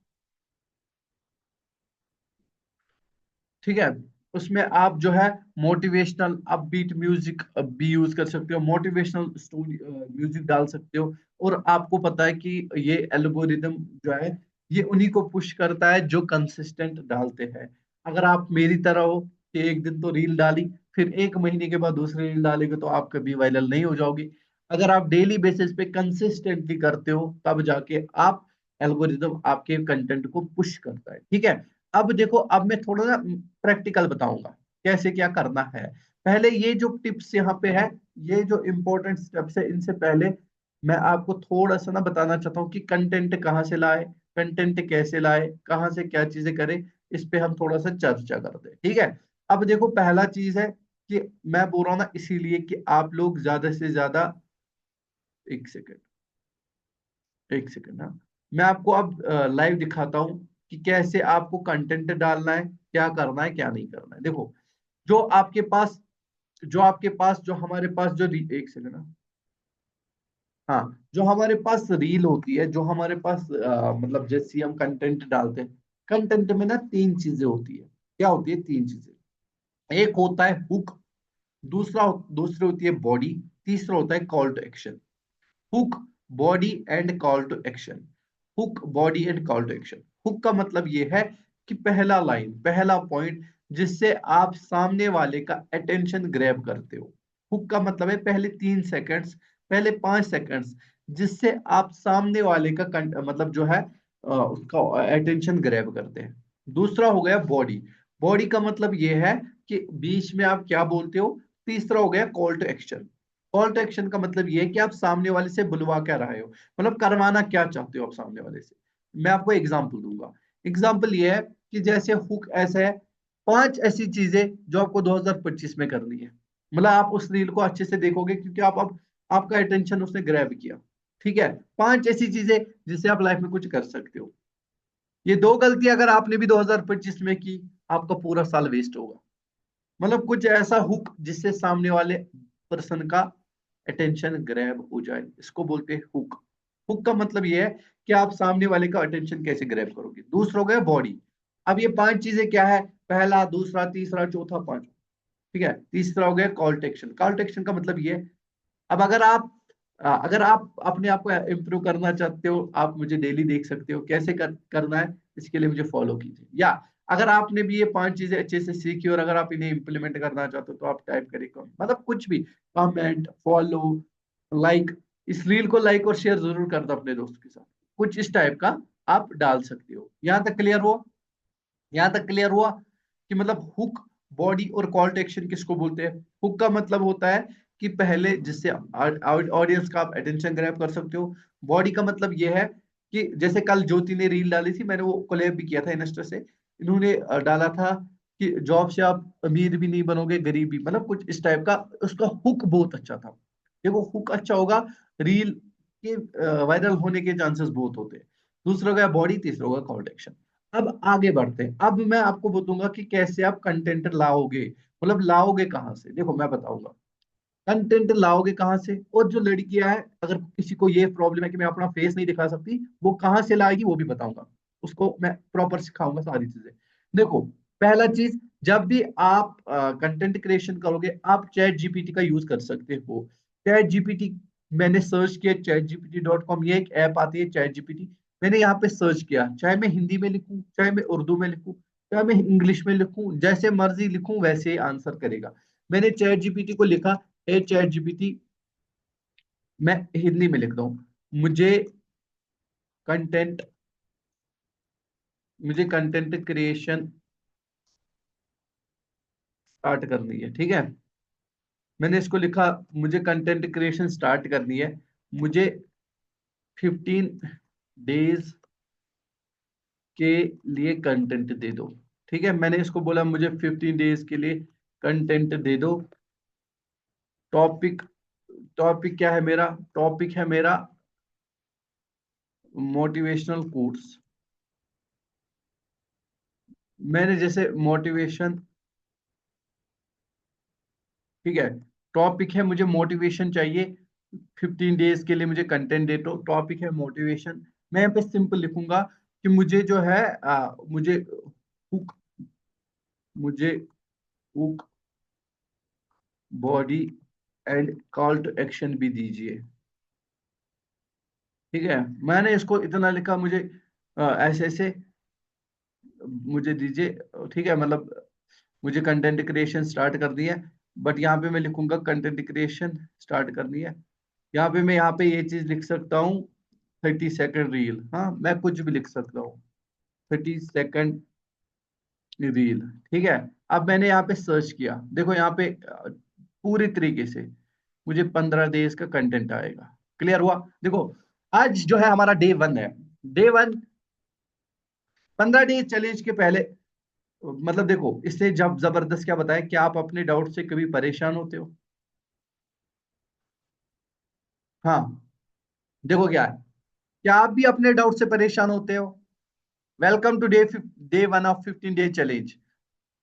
Speaker 1: ठीक है, उसमें आप जो है मोटिवेशनल अपबीट म्यूजिक भी यूज कर सकते हो, मोटिवेशनल स्टोरी म्यूजिक डाल सकते हो। और आपको पता है कि ये एल्गोरिदम जो है, ये उन्हीं को पुश करता है जो कंसिस्टेंट डालते हैं। अगर आप मेरी तरह हो कि एक दिन तो रील डाली, फिर एक महीने के बाद दूसरी रील डालेंगे, तो आप कभी वायरल नहीं हो जाओगे। अगर आप डेली बेसिस पे कंसिस्टेंटली करते हो, तब जाके आप, एल्गोरिदम आपके कंटेंट को पुश करता है, ठीक है। अब देखो, अब मैं थोड़ा ना प्रैक्टिकल बताऊंगा कैसे क्या करना है। पहले ये जो टिप्स यहाँ पे है, ये जो इंपॉर्टेंट स्टेप्स है, इनसे पहले मैं आपको थोड़ा सा ना बताना चाहता हूँ कि कंटेंट कहाँ से लाए, कंटेंट कैसे लाए, कहाँ से क्या चीजें करें, इस पे हम थोड़ा सा चर्चा करते हैं, ठीक है। अब देखो, पहला चीज है कि मैं बोल रहा हूँ ना, इसीलिए कि आप लोग ज्यादा से ज्यादा, एक सेकेंड, एक सेकेंड, हाँ, मैं आपको अब लाइव दिखाता हूँ कि कैसे आपको कंटेंट डालना है, क्या करना है क्या नहीं करना है। देखो, जो आपके पास जो हमारे पास एक सेकेंड ना, हाँ, जो हमारे पास रील होती है, जो हमारे पास मतलब जैसे हम कंटेंट डालते हैं, कंटेंट में ना तीन चीजें होती है। क्या होती है? तीन चीजें। एक होता है हुक, दूसरी होती है बॉडी, तीसरा होता है call to action. Hook, body and call to action. Hook, body and call to action. Hook का मतलब ये है कि पहला लाइन, पहला पॉइंट, जिससे आप सामने वाले का अटेंशन ग्रैब करते हो। हुक का मतलब है पहले 3 सेकंड्स, पहले 5 सेकंड्स, जिससे आप सामने वाले का मतलब जो है उसका अटेंशन ग्रैब करते हैं। दूसरा हो गया बॉडी। बॉडी का मतलब ये है कि बीच में आप क्या बोलते हो। तीसरा हो गया call to action. Call to action का मतलब ये है कि आप सामने वाले से बुलवा क्या रहे हो, मतलब करवाना क्या चाहते हो आप सामने वाले से। मैं आपको एग्जांपल दूंगा। एग्जांपल ये है कि जैसे हुक ऐसा है 5 ऐसी चीजें जो आपको 2025 में करनी है। मतलब आप उस रील को अच्छे से देखोगे क्योंकि आप अब आपका अटेंशन उसने ग्रैब किया। ठीक है, 5 ऐसी चीजें जिससे आप लाइफ में कुछ कर सकते हो। ये दो गलती अगर आपने भी 2025 में की, आपका पूरा साल वेस्ट होगा। मतलब कुछ ऐसा हुक जिससे सामने वाले पर्सन का अटेंशन ग्रैब हो जाए, इसको बोलते हैं हुक। हुक का मतलब ये है कि आप सामने वाले का अटेंशन कैसे ग्रैब करोगे। दूसरा हो गया बॉडी। अब ये 5 चीजें क्या है, पहला, दूसरा, तीसरा, चौथा, पांचवा। ठीक है, तीसरा हो गया call to action. Call to action का मतलब ये है, अब अगर आप अपने आप को इम्प्रूव करना चाहते हो, आप मुझे डेली देख सकते हो कैसे करना है। इसके लिए मुझे फॉलो कीजिए। या अगर आपने भी ये 5 चीजें अच्छे से सीखी और अगर आप इन्हें इम्प्लीमेंट करना चाहते हो तो आप टाइप करिए मतलब कुछ भी, कमेंट, फॉलो, लाइक। इस रील को लाइक और शेयर जरूर कर दो अपने दोस्त के साथ। कुछ इस टाइप का आप डाल सकते हो। यहाँ तक क्लियर हुआ? यहाँ तक क्लियर हुआ कि मतलब हुक, बॉडी और कॉल टू एक्शन किसको बोलते हैं। हुक का मतलब होता है कि पहले जिससे ऑडियंस का आप अटेंशन ग्रैब कर सकते हो। बॉडी का मतलब ये है कि जैसे कल ज्योति ने रील डाली थी, मैंने वो कोलैब भी किया था इन्वेस्टर से। इन्होंने डाला था कि जॉब से आप अमीर भी नहीं बनोगे, गरीब भी, मतलब कुछ इस टाइप का। उसका हुक बहुत अच्छा था। देखो हुक अच्छा होगा, रील के वायरल होने के चांसेस बहुत होते हैं। दूसरा हो गया बॉडी, तीसरा होगा कॉल टू एक्शन। अब आगे बढ़ते हैं। अब मैं आपको बताऊंगा कि कैसे आप कंटेंट लाओगे। मतलब लाओगे कहाँ से, देखो मैं बताऊंगा। कंटेंट लाओगे कहाँ से, और जो लड़कियां हैं अगर किसी को ये प्रॉब्लम है कि मैं अपना फेस नहीं दिखा सकती, वो कहाँ से लाएगी वो भी बताऊंगा। उसको मैं प्रॉपर सिखाऊंगा सारी चीजें। देखो, पहला चीज, जब भी आप कंटेंट क्रिएशन करोगे, आप चैट जीपीटी का यूज कर सकते हो। चैट जीपीटी, मैंने सर्च किया chatgpt.com, ये एक ऐप आती है चैट जीपीटी। मैंने यहाँ पे सर्च किया, चाहे मैं हिंदी में लिखूं, चाहे मैं उर्दू में लिखूं, चाहे मैं इंग्लिश में लिखूं, जैसे मर्जी लिखूं वैसे ही आंसर करेगा। मैंने चैट जीपीटी को लिखा, ए चैट जीपीटी, मैं हिंदी में लिख रहा हूँ, मुझे कंटेंट मुझे कंटेंट क्रिएशन स्टार्ट करनी है। ठीक है, मैंने इसको लिखा, मुझे कंटेंट क्रिएशन स्टार्ट करनी है, मुझे 15 डेज के लिए कंटेंट दे दो। ठीक है, मैंने इसको बोला मुझे 15 डेज के लिए कंटेंट दे दो। टॉपिक, टॉपिक क्या है मेरा? टॉपिक है मेरा मोटिवेशनल कोट्स। मैंने जैसे मोटिवेशन, ठीक है, टॉपिक है मुझे मोटिवेशन चाहिए, 15 डेज के लिए मुझे कंटेंट दे दो, टॉपिक है मोटिवेशन। मैं यहाँ पे सिंपल लिखूंगा कि मुझे जो है हुक मुझे hook, body and call to action भी दीजिए। ठीक है, मैंने इसको इतना लिखा, मुझे ऐसे ऐसे मुझे दीजिए। ठीक है, मतलब मुझे कंटेंट क्रिएशन स्टार्ट करनी है। बट यहाँ पे मैं लिखूंगा कंटेंट क्रिएशन स्टार्ट करनी है। यहाँ पे ये चीज लिख सकता हूँ, 30 सेकंड रील। हाँ, मैं कुछ भी लिख सकता हूँ, 30 सेकंड रील। ठीक है, अब मैंने यहाँ पे सर्च किया, देखो यहाँ पे पूरी तरीके से मुझे 15 डेज का कंटेंट आएगा। क्लियर हुआ? देखो, आज जो है हमारा डे 1 है। डे 1, 15 डेज चैलेंज के पहले, मतलब देखो, इससे जब जबरदस्त क्या बताया कि आप अपने डाउट से कभी परेशान होते हो? हाँ, देखो क्या है, क्या आप भी अपने डाउट से परेशान होते हो? Welcome to day 1 of 15 day challenge.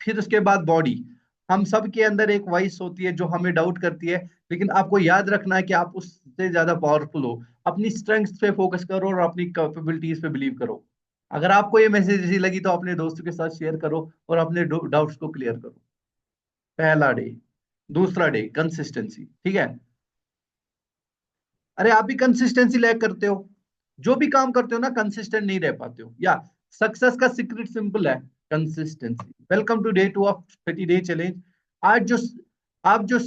Speaker 1: फिर उसके बाद बॉडी। हम सब के अंदर एक वॉइस होती है जो हमें डाउट करती है, लेकिन आपको याद रखना है कि आप उससे ज्यादा पावरफुल हो। अपनी स्ट्रेंग्थ पे फोकस करो और अपनी कैपेबिलिटीज पे बिलीव करो। अगर आपको ये मैसेज अच्छी लगी तो अपने दोस्तों के साथ शेयर करो और अपने डाउट्स को क्लियर करो। पहला डे। दूसरा डे कंसिस्टेंसी। ठीक है, अरे आप भी कंसिस्टेंसी लैग करते हो। जो भी काम करते हो ना, कंसिस्टेंट नहीं रह पाते हो। या सक्सेस का सीक्रेट सिंपल है, consistency. Welcome to day 2 of 30 day challenge. आज जो आप जो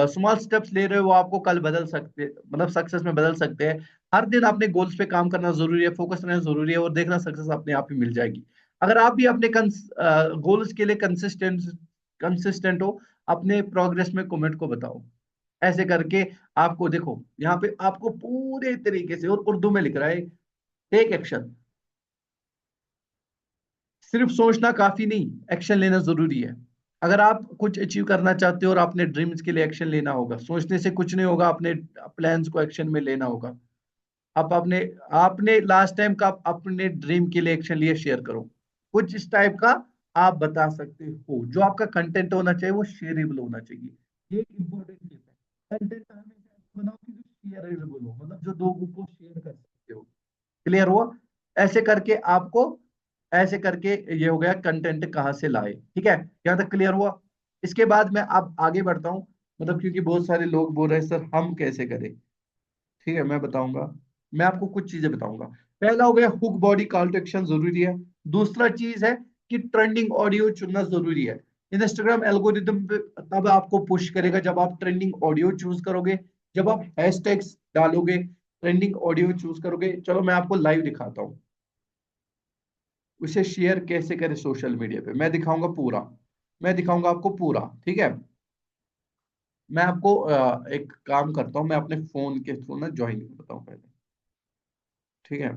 Speaker 1: स्मॉल स्टेप्स ले रहे हो वो आपको कल बदल सकते, मतलब सक्सेस में बदल सकते हैं। हर दिन अपने गोल्स पे काम करना जरूरी है, फोकस रहना जरूरी है, और देखना सक्सेस अपने आप ही मिल जाएगी। अगर आप भी अपने गोल्स के लिए कंसिस्टेंट हो, अपने प्रोग्रेस में कमेंट को बताओ। ऐसे करके आपको देखो, यहाँ पे आपको पूरे तरीके से, और उर्दू में लिख रहा है, टेक एक्शन, सिर्फ सोचना काफी नहीं, एक्शन लेना जरूरी है। अगर आप कुछ अचीव करना चाहते हो और अपने ड्रीम्स के लिए एक्शन लेना होगा, सोचने से कुछ नहीं होगा, अपने प्लान्स को एक्शन में लेना होगा। आप अपने आपने लास्ट टाइम का अपने ड्रीम के लिए एक्शन लिए शेयर करो, कुछ इस टाइप का आप बता सकते हो। जो आपका कंटेंट होना चाहिए वो शेयरेबल होना चाहिए, ये एक इंपॉर्टेंट चीज है। कंटेंट हमेशा ऐसा बनाओ कि जो शेयरेबल हो, मतलब जो लोगों को शेयर कर सकते हो। क्लियर हुआ? ऐसे करके आपको, ऐसे करके ये हो गया कंटेंट कहाँ से लाए। ठीक है, यहाँ तक क्लियर हुआ? इसके बाद मैं अब आगे बढ़ता हूँ, मतलब क्योंकि बहुत सारे लोग बोल रहे हैं सर हम कैसे करें। ठीक है, मैं बताऊंगा। मैं आपको कुछ चीजें बताऊंगा। पहला हो गया hook body call to action जरूरी है। दूसरा चीज है कि ट्रेंडिंग ऑडियो चुनना जरूरी है। इंस्टाग्राम एल्गोरिदम तब आपको पुश करेगा जब आप ट्रेंडिंग ऑडियो चूज करोगे, जब आप हैशटैग्स डालोगे, ट्रेंडिंग ऑडियो चूज करोगे। चलो मैं आपको लाइव दिखाता हूँ उसे शेयर कैसे करें सोशल मीडिया पे, मैं दिखाऊंगा पूरा, मैं दिखाऊंगा आपको पूरा। ठीक है, मैं आपको एक काम करता हूँ, मैं अपने फोन के थ्रू ना ज्वाइन करता हूँ पहले। ठीक है,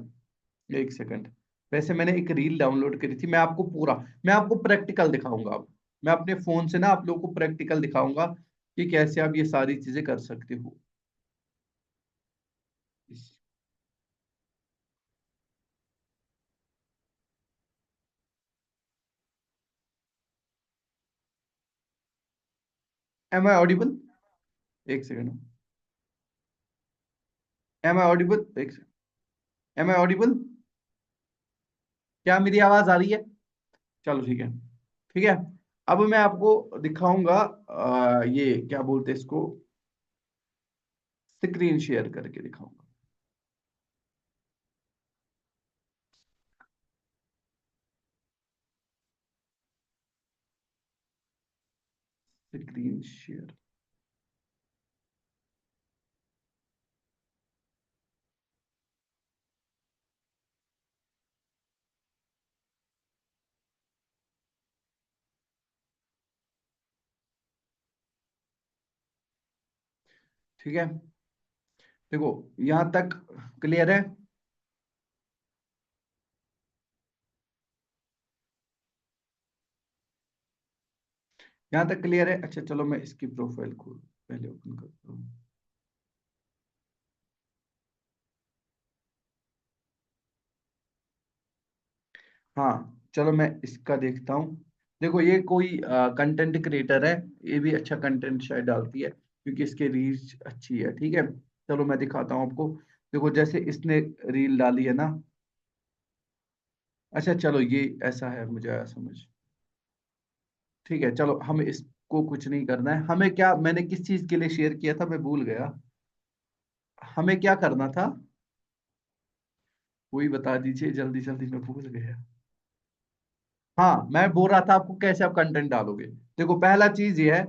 Speaker 1: एक सेकंड। वैसे मैंने एक रील डाउनलोड करी थी, मैं आपको पूरा, मैं आपको प्रैक्टिकल दिखाऊंगा अब। मैं अपने फोन से ना आप लोगों को प्रैक्टिकल दिखाऊंगा कि कैसे आप ये सारी चीजें कर सकते हो। Am I audible? एक सेकंड। Am I audible? एक सेकंड। Am I audible? क्या मेरी आवाज आ रही है? चलो ठीक है। ठीक है, अब मैं आपको दिखाऊंगा ये क्या बोलते हैं इसको, स्क्रीन शेयर करके दिखाऊंगा। Screen share. ठीक है, देखो यहां तक क्लियर है? यहां तक क्लियर है? अच्छा चलो मैं इसकी प्रोफाइल को पहले ओपन करता हूँ। हाँ चलो मैं इसका देखता हूँ। देखो ये कोई कंटेंट क्रिएटर है, ये भी अच्छा कंटेंट शायद डालती है क्योंकि इसके रीच अच्छी है। ठीक है, चलो मैं दिखाता हूँ आपको। देखो जैसे इसने रील डाली है ना। अच्छा चलो ये ऐसा है, मुझे आया समझ। ठीक है चलो, हमें इसको कुछ नहीं करना है। हमें क्या, मैंने किस चीज के लिए शेयर किया था मैं भूल गया। हमें क्या करना था, कोई बता दीजिए जल्दी जल्दी, मैं भूल गया। हाँ मैं बोल रहा था आपको कैसे आप कंटेंट डालोगे। देखो पहला चीज ये है,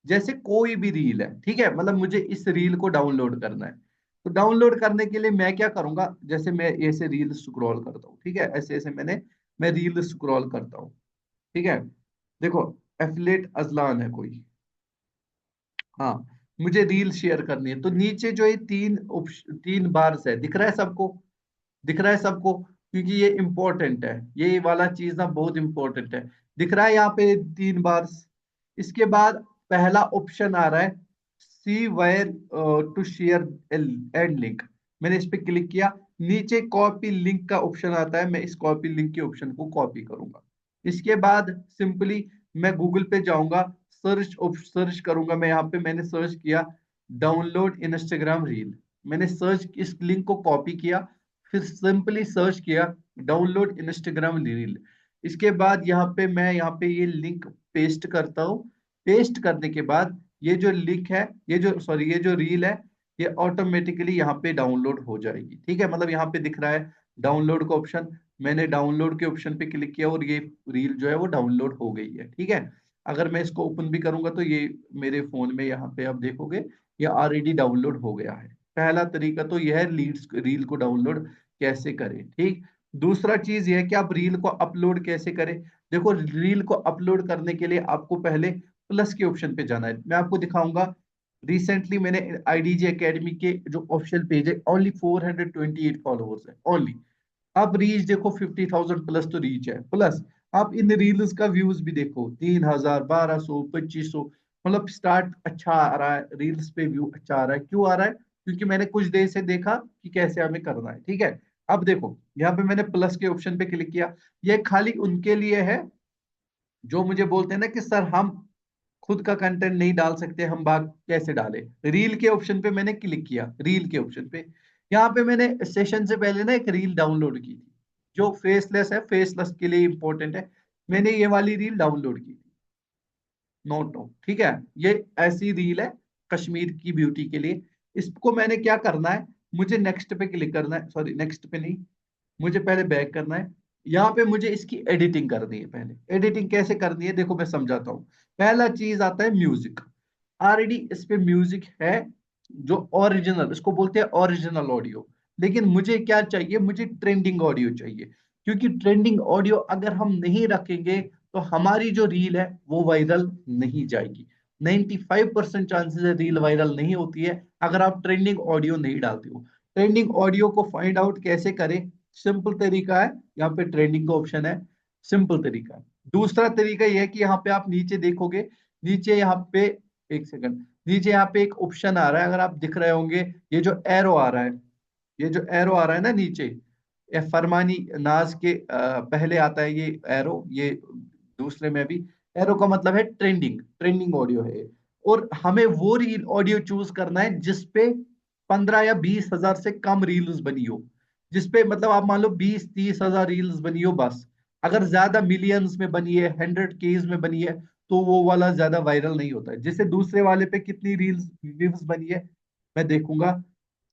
Speaker 1: जैसे कोई भी रील है, ठीक है, मतलब मुझे इस रील को डाउनलोड करना है। तो डाउनलोड करने के लिए मैं क्या करूंगा, जैसे मैं ऐसे रील स्क्रॉल करता हूँ, ठीक है, ऐसे ऐसे मैं रील स्क्रॉल करता हूँ। ठीक है, देखो एफिलेट अजलान है कोई। हाँ, मुझे रील शेयर करनी है, तो नीचे जो ये तीन बार्स है, दिख रहा है सबको? दिख रहा है सबको? क्योंकि ये इंपॉर्टेंट है, ये वाला चीज ना बहुत इंपॉर्टेंट है। दिख रहा है यहाँ पे तीन बार? इसके बाद पहला ऑप्शन आ रहा है, see where to share and link. मैंने इस पे क्लिक किया, नीचे कॉपी लिंक का ऑप्शन आता है, मैं इस कॉपी लिंक के ऑप्शन को कॉपी करूंगा। इसके बाद सिंपली मैं गूगल पे जाऊंगा, सर्च करूंगा। मैं यहाँ पे मैंने सर्च किया डाउनलोड इंस्टाग्राम रील। मैंने सर्च इस लिंक को कॉपी किया, फिर सिंपली सर्च किया डाउनलोड इंस्टाग्राम रील। इसके बाद यहाँ पे ये लिंक पेस्ट करता हूँ। पेस्ट करने के बाद ये जो लिंक है, ये जो सॉरी ये जो रील है, ये ऑटोमेटिकली यहाँ पे डाउनलोड हो जाएगी। ठीक है, मतलब यहाँ पे दिख रहा है डाउनलोड का ऑप्शन। मैंने डाउनलोड के ऑप्शन पे क्लिक किया और ये रील जो है वो डाउनलोड हो गई है। ठीक है, अगर मैं इसको ओपन भी करूंगा तो ये मेरे फोन में यहाँ पे आप देखोगे ये ऑलरेडी डाउनलोड हो गया है। पहला तरीका तो यह है लीड्स रील को डाउनलोड कैसे करें। ठीक, दूसरा चीज ये है कि आप रील को अपलोड कैसे करें। देखो रील को अपलोड करने के लिए आपको पहले प्लस के ऑप्शन पे जाना है, मैं आपको दिखाऊंगा। रिसेंटली मैंने आईडीजी एकेडमी के जो ऑफिशियल पेज है, ओनली 428 फॉलोअर्स है ओनली। अब रीच देखो 50,000 प्लस तो रीच है, प्लस आप इन रील्स का व्यूज भी देखो 3,000, 1,200, 2,500। मतलब स्टार्ट अच्छा आ रहा है, रील्स पे व्यू अच्छा आ रहा है। क्यों आ रहा है? क्योंकि मैंने कुछ देर से देखा कि कैसे हमें करना है। ठीक है, अब देखो यहाँ पे मैंने प्लस के ऑप्शन पे क्लिक किया। ये खाली उनके लिए है जो मुझे बोलते हैं ना कि सर हम खुद का कंटेंट नहीं डाल सकते, हम बात कैसे डालें। रील के ऑप्शन पे मैंने क्लिक किया, रील के ऑप्शन पे। यहाँ पे मैंने सेशन से पहले ना एक रील डाउनलोड की थी जो फेसलेस है, फेसलेस के लिए इंपॉर्टेंट है। मैंने ये वाली रील डाउनलोड की थी, नोट नो, ठीक है। ये ऐसी रील है कश्मीर की ब्यूटी के लिए। इसको मैंने क्या करना है, मुझे नेक्स्ट पे क्लिक करना है, सॉरी नेक्स्ट पे नहीं, मुझे पहले बैक करना है। यहाँ पे मुझे इसकी एडिटिंग करनी है। पहले एडिटिंग कैसे करनी है देखो मैं समझाता हूँ। पहला चीज आता है म्यूजिक। ऑलरेडी इस पे म्यूजिक है जो ओरिजिनल, इसको बोलते हैं ओरिजिनल ऑडियो। लेकिन मुझे क्या चाहिए, मुझे ट्रेंडिंग ऑडियो चाहिए। क्योंकि ट्रेंडिंग ऑडियो अगर हम नहीं रखेंगे तो हमारी जो रील है वो वायरल नहीं जाएगी। 95% चांसेस है रील वायरल नहीं होती है अगर आप ट्रेंडिंग ऑडियो नहीं डालते हो। ट्रेंडिंग ऑडियो को फाइंड आउट कैसे करें? सिंपल तरीका है, यहाँ पे ट्रेंडिंग का ऑप्शन है, सिंपल तरीका है। दूसरा तरीका यह है कि यहाँ पे आप नीचे देखोगे, नीचे यहाँ पे, एक सेकंड, नीचे यहाँ पे एक ऑप्शन आ रहा है, अगर आप दिख रहे होंगे, ये जो एरो आ रहा है, ये जो एरो आ रहा है ना नीचे, ये फरमानी नाज के पहले आता है ये एरो, ये दूसरे में भी एरो का मतलब है ट्रेंडिंग, ट्रेंडिंग ऑडियो है। और हमें वो रील ऑडियो चूज करना है जिसपे 15 या 20 हजार से कम रील्स बनी हो। जिसपे मतलब आप मान लो 20-30 हजार रील्स बनी हो बस। अगर ज्यादा मिलियंस में बनी है, 100 केज में बनी है, तो वो वाला ज्यादा वायरल नहीं होता है। जैसे दूसरे वाले पे कितनी रील्स व्यूज बनी है, मैं देखूंगा।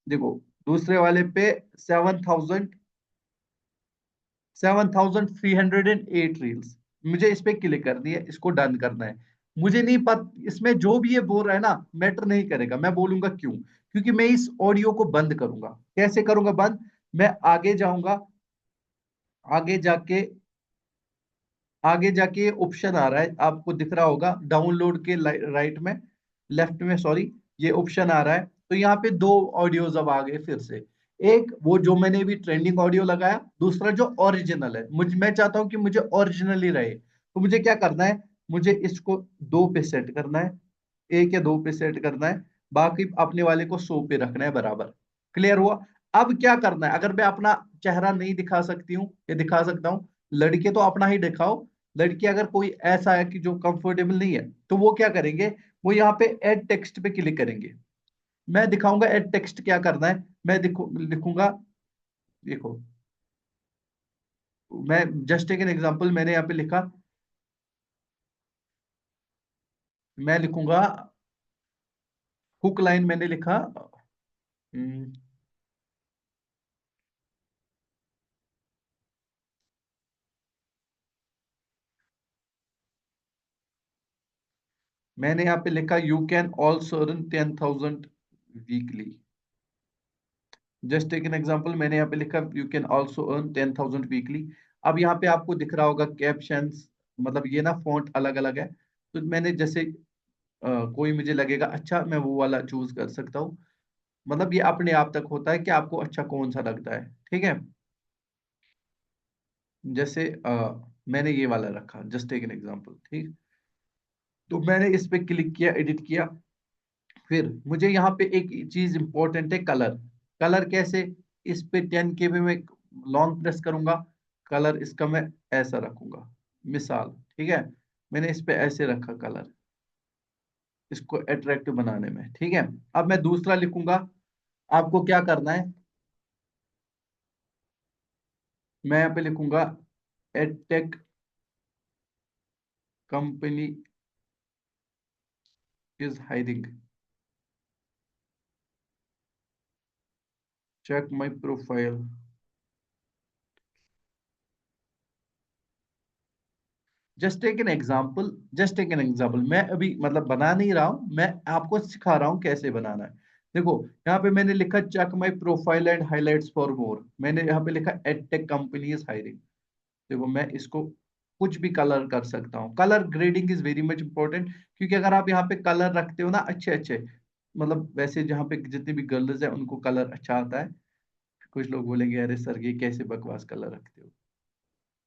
Speaker 1: देखो दूसरे वाले पे 7,308 रील्स। मुझे इस पे क्लिक करनी है, इसको डन करना है। मुझे नहीं पता इसमें जो भी ये बोल रहा है ना, मैटर नहीं करेगा, मैं बोलूंगा क्यों। क्योंकि मैं इस ऑडियो को बंद करूंगा। कैसे करूंगा बंद? मैं आगे जाऊंगा, आगे जाके, आगे जाके ऑप्शन आ रहा है, आपको दिख रहा होगा डाउनलोड के राइट में, लेफ्ट में सॉरी, ये ऑप्शन आ रहा है। तो यहाँ पे दो ऑडियोज अब आ गए फिर से। एक वो जो मैंने भी ट्रेंडिंग ऑडियो लगाया, दूसरा जो ओरिजिनल है। मैं चाहता हूँ कि मुझे ओरिजिनल ही रहे, तो मुझे क्या करना है, मुझे इसको 2 पे सेट करना है, 1 या 2 पे सेट करना है। बाकी अपने वाले को 100 पे रखना है बराबर। क्लियर हुआ? अब क्या करना है, अगर मैं अपना चेहरा नहीं दिखा सकती हूँ या दिखा सकता हूँ, लड़के तो अपना ही दिखाओ। लड़की अगर कोई ऐसा है कि जो कंफर्टेबल नहीं है, तो वो क्या करेंगे, वो यहाँ पे ऐड टेक्स्ट पे क्लिक करेंगे। मैं दिखाऊंगा ऐड टेक्स्ट क्या करना है। मैं लिखूंगा, देखो, मैं जस्ट एक एन एग्जांपल, मैंने यहाँ पे लिखा, मैं लिखूंगा हुक लाइन, मैंने लिखा, हम्म, मैंने यहाँ पे लिखा you can also earn 10,000 weekly. Just take an example, मैंने यहाँ पे लिखा you can also earn 10,000 weekly. अब यहाँ पे आपको दिख रहा होगा कैप्शंस, मतलब ये ना फॉन्ट अलग अलग है। तो मैंने जैसे कोई मुझे लगेगा अच्छा, मैं वो वाला चूज कर सकता हूँ। मतलब ये अपने आप तक होता है कि आपको अच्छा कौन सा लगता है। ठीक है, जैसे मैंने ये वाला रखा, जस्ट टेक एन एग्जांपल, ठीक। तो मैंने इस पे क्लिक किया, एडिट किया। फिर मुझे यहाँ पे एक चीज इंपॉर्टेंट है, कलर। कलर कैसे? इस पे 10K पे मैं लॉन्ग प्रेस करूंगा, कलर इसका मैं ऐसा रखूंगा, मिसाल, ठीक है। मैंने इस पे ऐसे रखा कलर, इसको अट्रैक्टिव बनाने में, ठीक है। अब मैं दूसरा लिखूंगा। आपको क्या करना है, मैं यहाँ पे लिखूंगा edtech company is hiring, check my profile. Just take an example, just take an example, मैं अभी मतलब बना नहीं रहा हूं, मैं आपको सिखा रहा हूं कैसे बनाना है। देखो यहाँ पे मैंने लिखा check my profile and highlights for more, मैंने यहाँ पे लिखा एडटेक कंपनी इज हायरिंग। देखो मैं इसको कुछ भी कलर कर सकता हूँ। Colour grading is very much important, क्योंकि अगर आप यहाँ पे कलर रखते हो ना अच्छे अच्छे, मतलब वैसे जहाँ पे जितनी भी गर्ल्स है उनको कलर अच्छा आता है, कुछ लोग बोलेंगे अरे सर ये कैसे बकवास कलर रखते हो,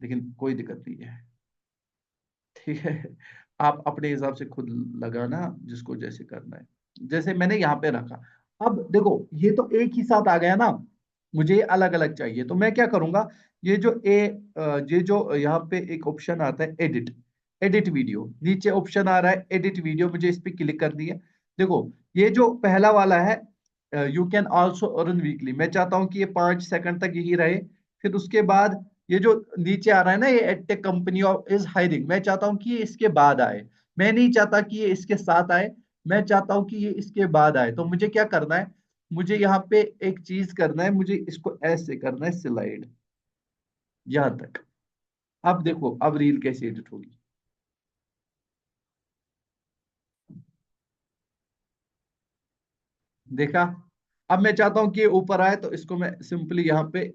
Speaker 1: लेकिन कोई दिक्कत नहीं है। ठीक है, आप अपने हिसाब से खुद लगाना, जिसको जैसे करना है। जैसे मैंने यहाँ पे रखा, अब देखो ये तो एक ही साथ आ गया ना, मुझे अलग अलग चाहिए, तो मैं क्या करूंगा, ये जो ये जो यहाँ पे एक ऑप्शन आता है एडिट, एडिट वीडियो, नीचे ऑप्शन आ रहा है एडिट वीडियो, मुझे इस पे क्लिक करनी है। देखो ये जो पहला वाला है, you can also earn weekly, मैं चाहता हूँ कि ये 5 सेकंड तक यही रहे। फिर उसके बाद ये जो नीचे आ रहा है ना, ये एडटेक कंपनी इज हायरिंग, मैं चाहता हूँ कि ये इसके बाद आए। मैं नहीं चाहता कि ये इसके साथ आए, मैं चाहता हूँ कि ये इसके बाद आए। तो मुझे क्या करना है, मुझे यहाँ पे एक चीज करना है, मुझे इसको ऐसे करना है स्लाइड यहां तक। अब देखो अब रील कैसे एडिट होगी, देखा। अब मैं चाहता हूं कि ये ऊपर आए, तो इसको मैं सिंपली यहाँ पे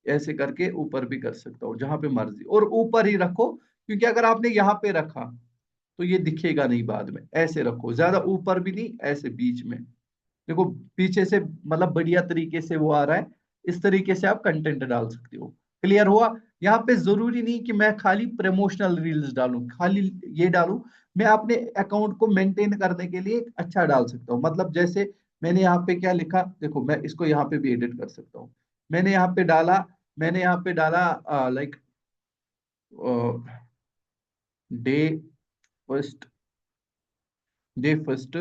Speaker 1: ऐसे करके ऊपर भी कर सकता हूँ, जहां पे मर्जी, और ऊपर ही रखो, क्योंकि अगर आपने यहाँ पे रखा तो ये दिखेगा नहीं बाद में। ऐसे रखो, ज्यादा ऊपर भी नहीं, ऐसे बीच में। देखो पीछे से मतलब बढ़िया तरीके से वो आ रहा है। इस तरीके से आप कंटेंट डाल सकते हो। क्लियर हुआ। यहाँ पे जरूरी नहीं कि मैं खाली प्रमोशनल रील्स डालूं, खाली ये डालूं। मैं अपने अकाउंट को मेंटेन करने के लिए एक अच्छा डाल सकता हूँ। मतलब जैसे मैंने यहाँ पे क्या लिखा, देखो मैं इसको यहाँ पे भी एडिट कर सकता हूँ। मैंने यहाँ पे डाला, मैंने यहाँ पे डाला like day first, day first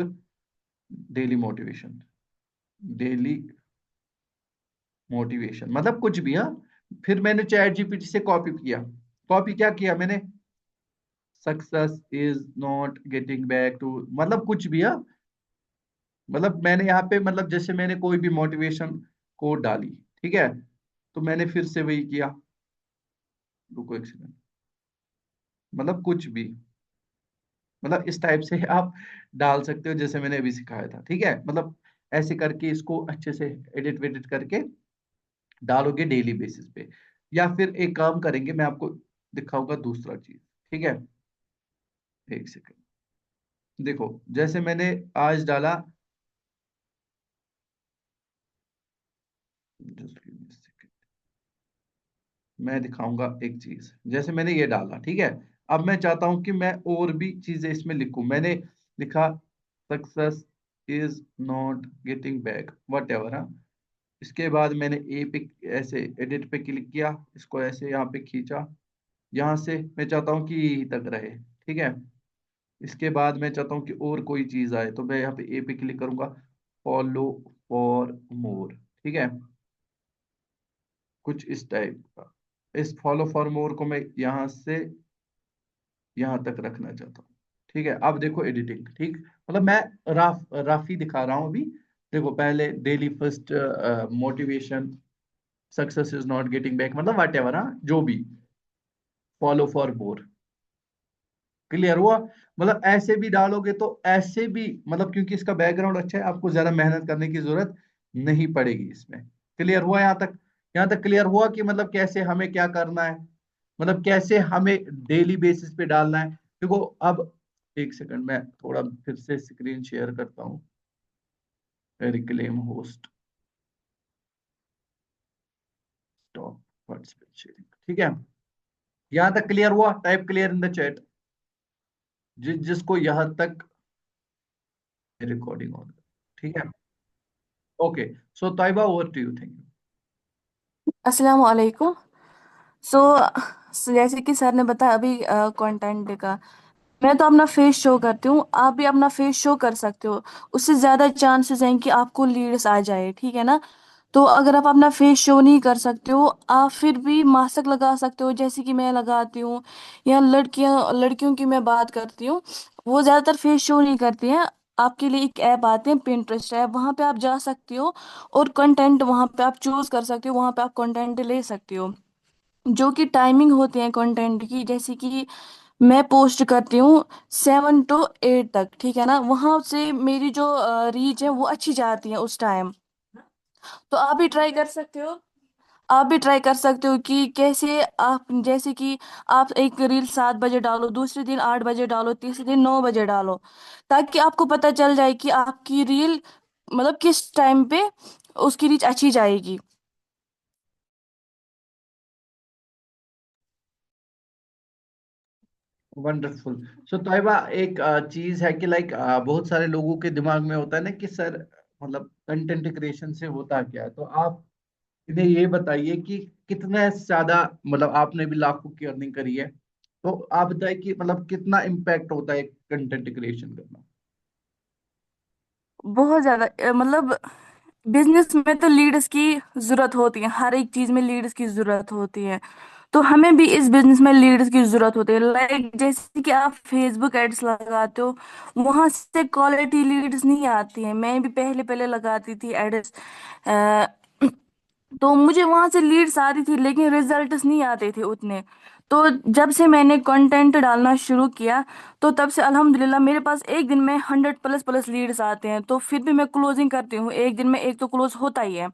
Speaker 1: daily motivation, daily motivation, मतलब कुछ भी। हाँ, फिर मैंने चैट जीपीटी से कॉपी किया, कॉपी क्या किया मैंने, success is not getting back to, मतलब कुछ भी। हाँ, मतलब मैंने यहाँ पे मतलब जैसे मैंने कोई भी मोटिवेशन कोड डाली, ठीक है, तो मैंने फिर से वही किया। रुको एक सेकंड, मतलब कुछ भी, मतलब इस टाइप से आप डाल सकते हो जैसे मैंने अभी सिखाया था। ठीक है, मतलब ऐसे करके इसको अच्छे से एडिट वेडिट करके डालोगे डेली बेसिस पे। या फिर एक काम करेंगे, मैं आपको दिखाऊंगा दूसरा चीज। ठीक है, एक सेकंड, देखो जैसे मैंने आज डाला, just give me a second, मैं दिखाऊंगा एक चीज। जैसे मैंने ये डाला, ठीक है, अब मैं चाहता हूं कि मैं और भी चीजें इसमें लिखूं। मैंने लिखा success is not getting back what ever. इसके बाद मैंने ए पे ऐसे एडिट पे क्लिक किया, इसको ऐसे यहाँ पे खींचा, यहाँ से मैं चाहता हूँ कि यहीं तक रहे। ठीक है, इसके बाद मैं चाहता हूँ कि और कोई चीज आए, तो मैं यहाँ पे ए पे क्लिक करूंगा, फॉलो फॉर मोर। ठीक है, कुछ इस टाइप का। इस फॉलो फॉर मोर को मैं यहाँ से यहाँ तक रखना चाहता हूँ। ठीक है, अब देखो एडिटिंग, ठीक, मतलब मैं रफ ही दिखा रहा हूँ अभी। देखो पहले daily first motivation, success is not getting back, मतलब वट एवर, हाँ जो भी, फॉलो फॉर मोर। क्लियर हुआ। मतलब ऐसे भी डालोगे तो ऐसे भी, मतलब क्योंकि इसका बैकग्राउंड अच्छा है, आपको ज्यादा मेहनत करने की जरूरत नहीं पड़ेगी इसमें। क्लियर हुआ यहाँ तक, यहाँ तक क्लियर हुआ कि मतलब कैसे हमें क्या करना है, मतलब कैसे हमें डेली बेसिस पे डालना है। देखो अब एक सेकंड, मैं थोड़ा फिर से स्क्रीन शेयर करता हूँ, reclaim host, stop participate sharing. ठीक है, यहाँ तक क्लियर हुआ, type clear in the chat जिसको यहाँ तक रिकॉर्डिंग ऑन। ठीक है, okay, so Taiba over to you, thank you.
Speaker 2: अस्सलाम वालेकुम। सो जैसे कि सर ने बताया अभी कंटेंट का, मैं तो अपना फेस शो करती हूँ, आप भी अपना फेस शो कर सकते हो। उससे ज़्यादा चांसेस हैं कि आपको लीड्स आ जाए, ठीक है ना। तो अगर आप अपना फेस शो नहीं कर सकते हो, आप फिर भी मास्क लगा सकते हो, जैसे कि मैं लगाती हूँ। या लड़कियां लड़कियों की मैं बात करती हूँ, वो ज़्यादातर फेस शो नहीं करती हैं। आपके लिए एक ऐप आते हैं, पिंटरेस्ट ऐप, वहाँ पे आप जा सकती हो और कंटेंट वहाँ पे आप चूज कर सकते हो, वहाँ पे आप कंटेंट ले सकते हो। जो कि टाइमिंग होती है कंटेंट की, जैसे कि मैं पोस्ट करती हूँ 7 to 8 तक, ठीक है ना। वहां से मेरी जो रीच है वो अच्छी जाती है उस टाइम। तो आप भी ट्राई कर सकते हो। आप भी ट्राई कर सकते हो कि कैसे आप, जैसे कि आप एक रील 7 बजे डालो, दूसरे दिन 8 बजे डालो, तीसरे दिन 9 बजे डालो, ताकि आपको पता चल जाए कि आपकी रील मतलब किस टाइम पे उसकी रीच अच्छी जाएगी।
Speaker 1: वंडरफुल। सो तोयबा, एक चीज है कि लाइक बहुत सारे लोगों के दिमाग में होता है ना कि सर मतलब कंटेंट क्रिएशन से होता क्या है, तो आप इन्हें ये बताइए कि कितना ज्यादा, मतलब आपने भी लाखों की अर्निंग करी है, तो आप बताइए कि मतलब कितना इम्पैक्ट होता है कंटेंट क्रिएशन करना।
Speaker 2: बहुत ज्यादा मतलब बिजनेस में तो लीडर्स की जरूरत होती है, हर एक चीज में लीडर्स की जरूरत होती है। तो हमें भी इस बिजनेस में लीडर्स की जरूरत होती है। लाइक जैसे कि आप फेसबुक एड्स लगाते हो, वहां से क्वालिटी लीड्स नहीं आती है। मैं भी पहले पहले लगाती थी एड्स, तो मुझे वहां से लीड्स आती थी लेकिन रिजल्ट्स नहीं आते थे उतने। तो जब से मैंने कंटेंट डालना शुरू किया, तो तब से अल्हम्दुलिल्लाह मेरे पास एक दिन में 100 प्लस प्लस लीड्स आते हैं। तो फिर भी मैं क्लोजिंग करती हूँ, एक दिन में एक तो क्लोज होता ही है।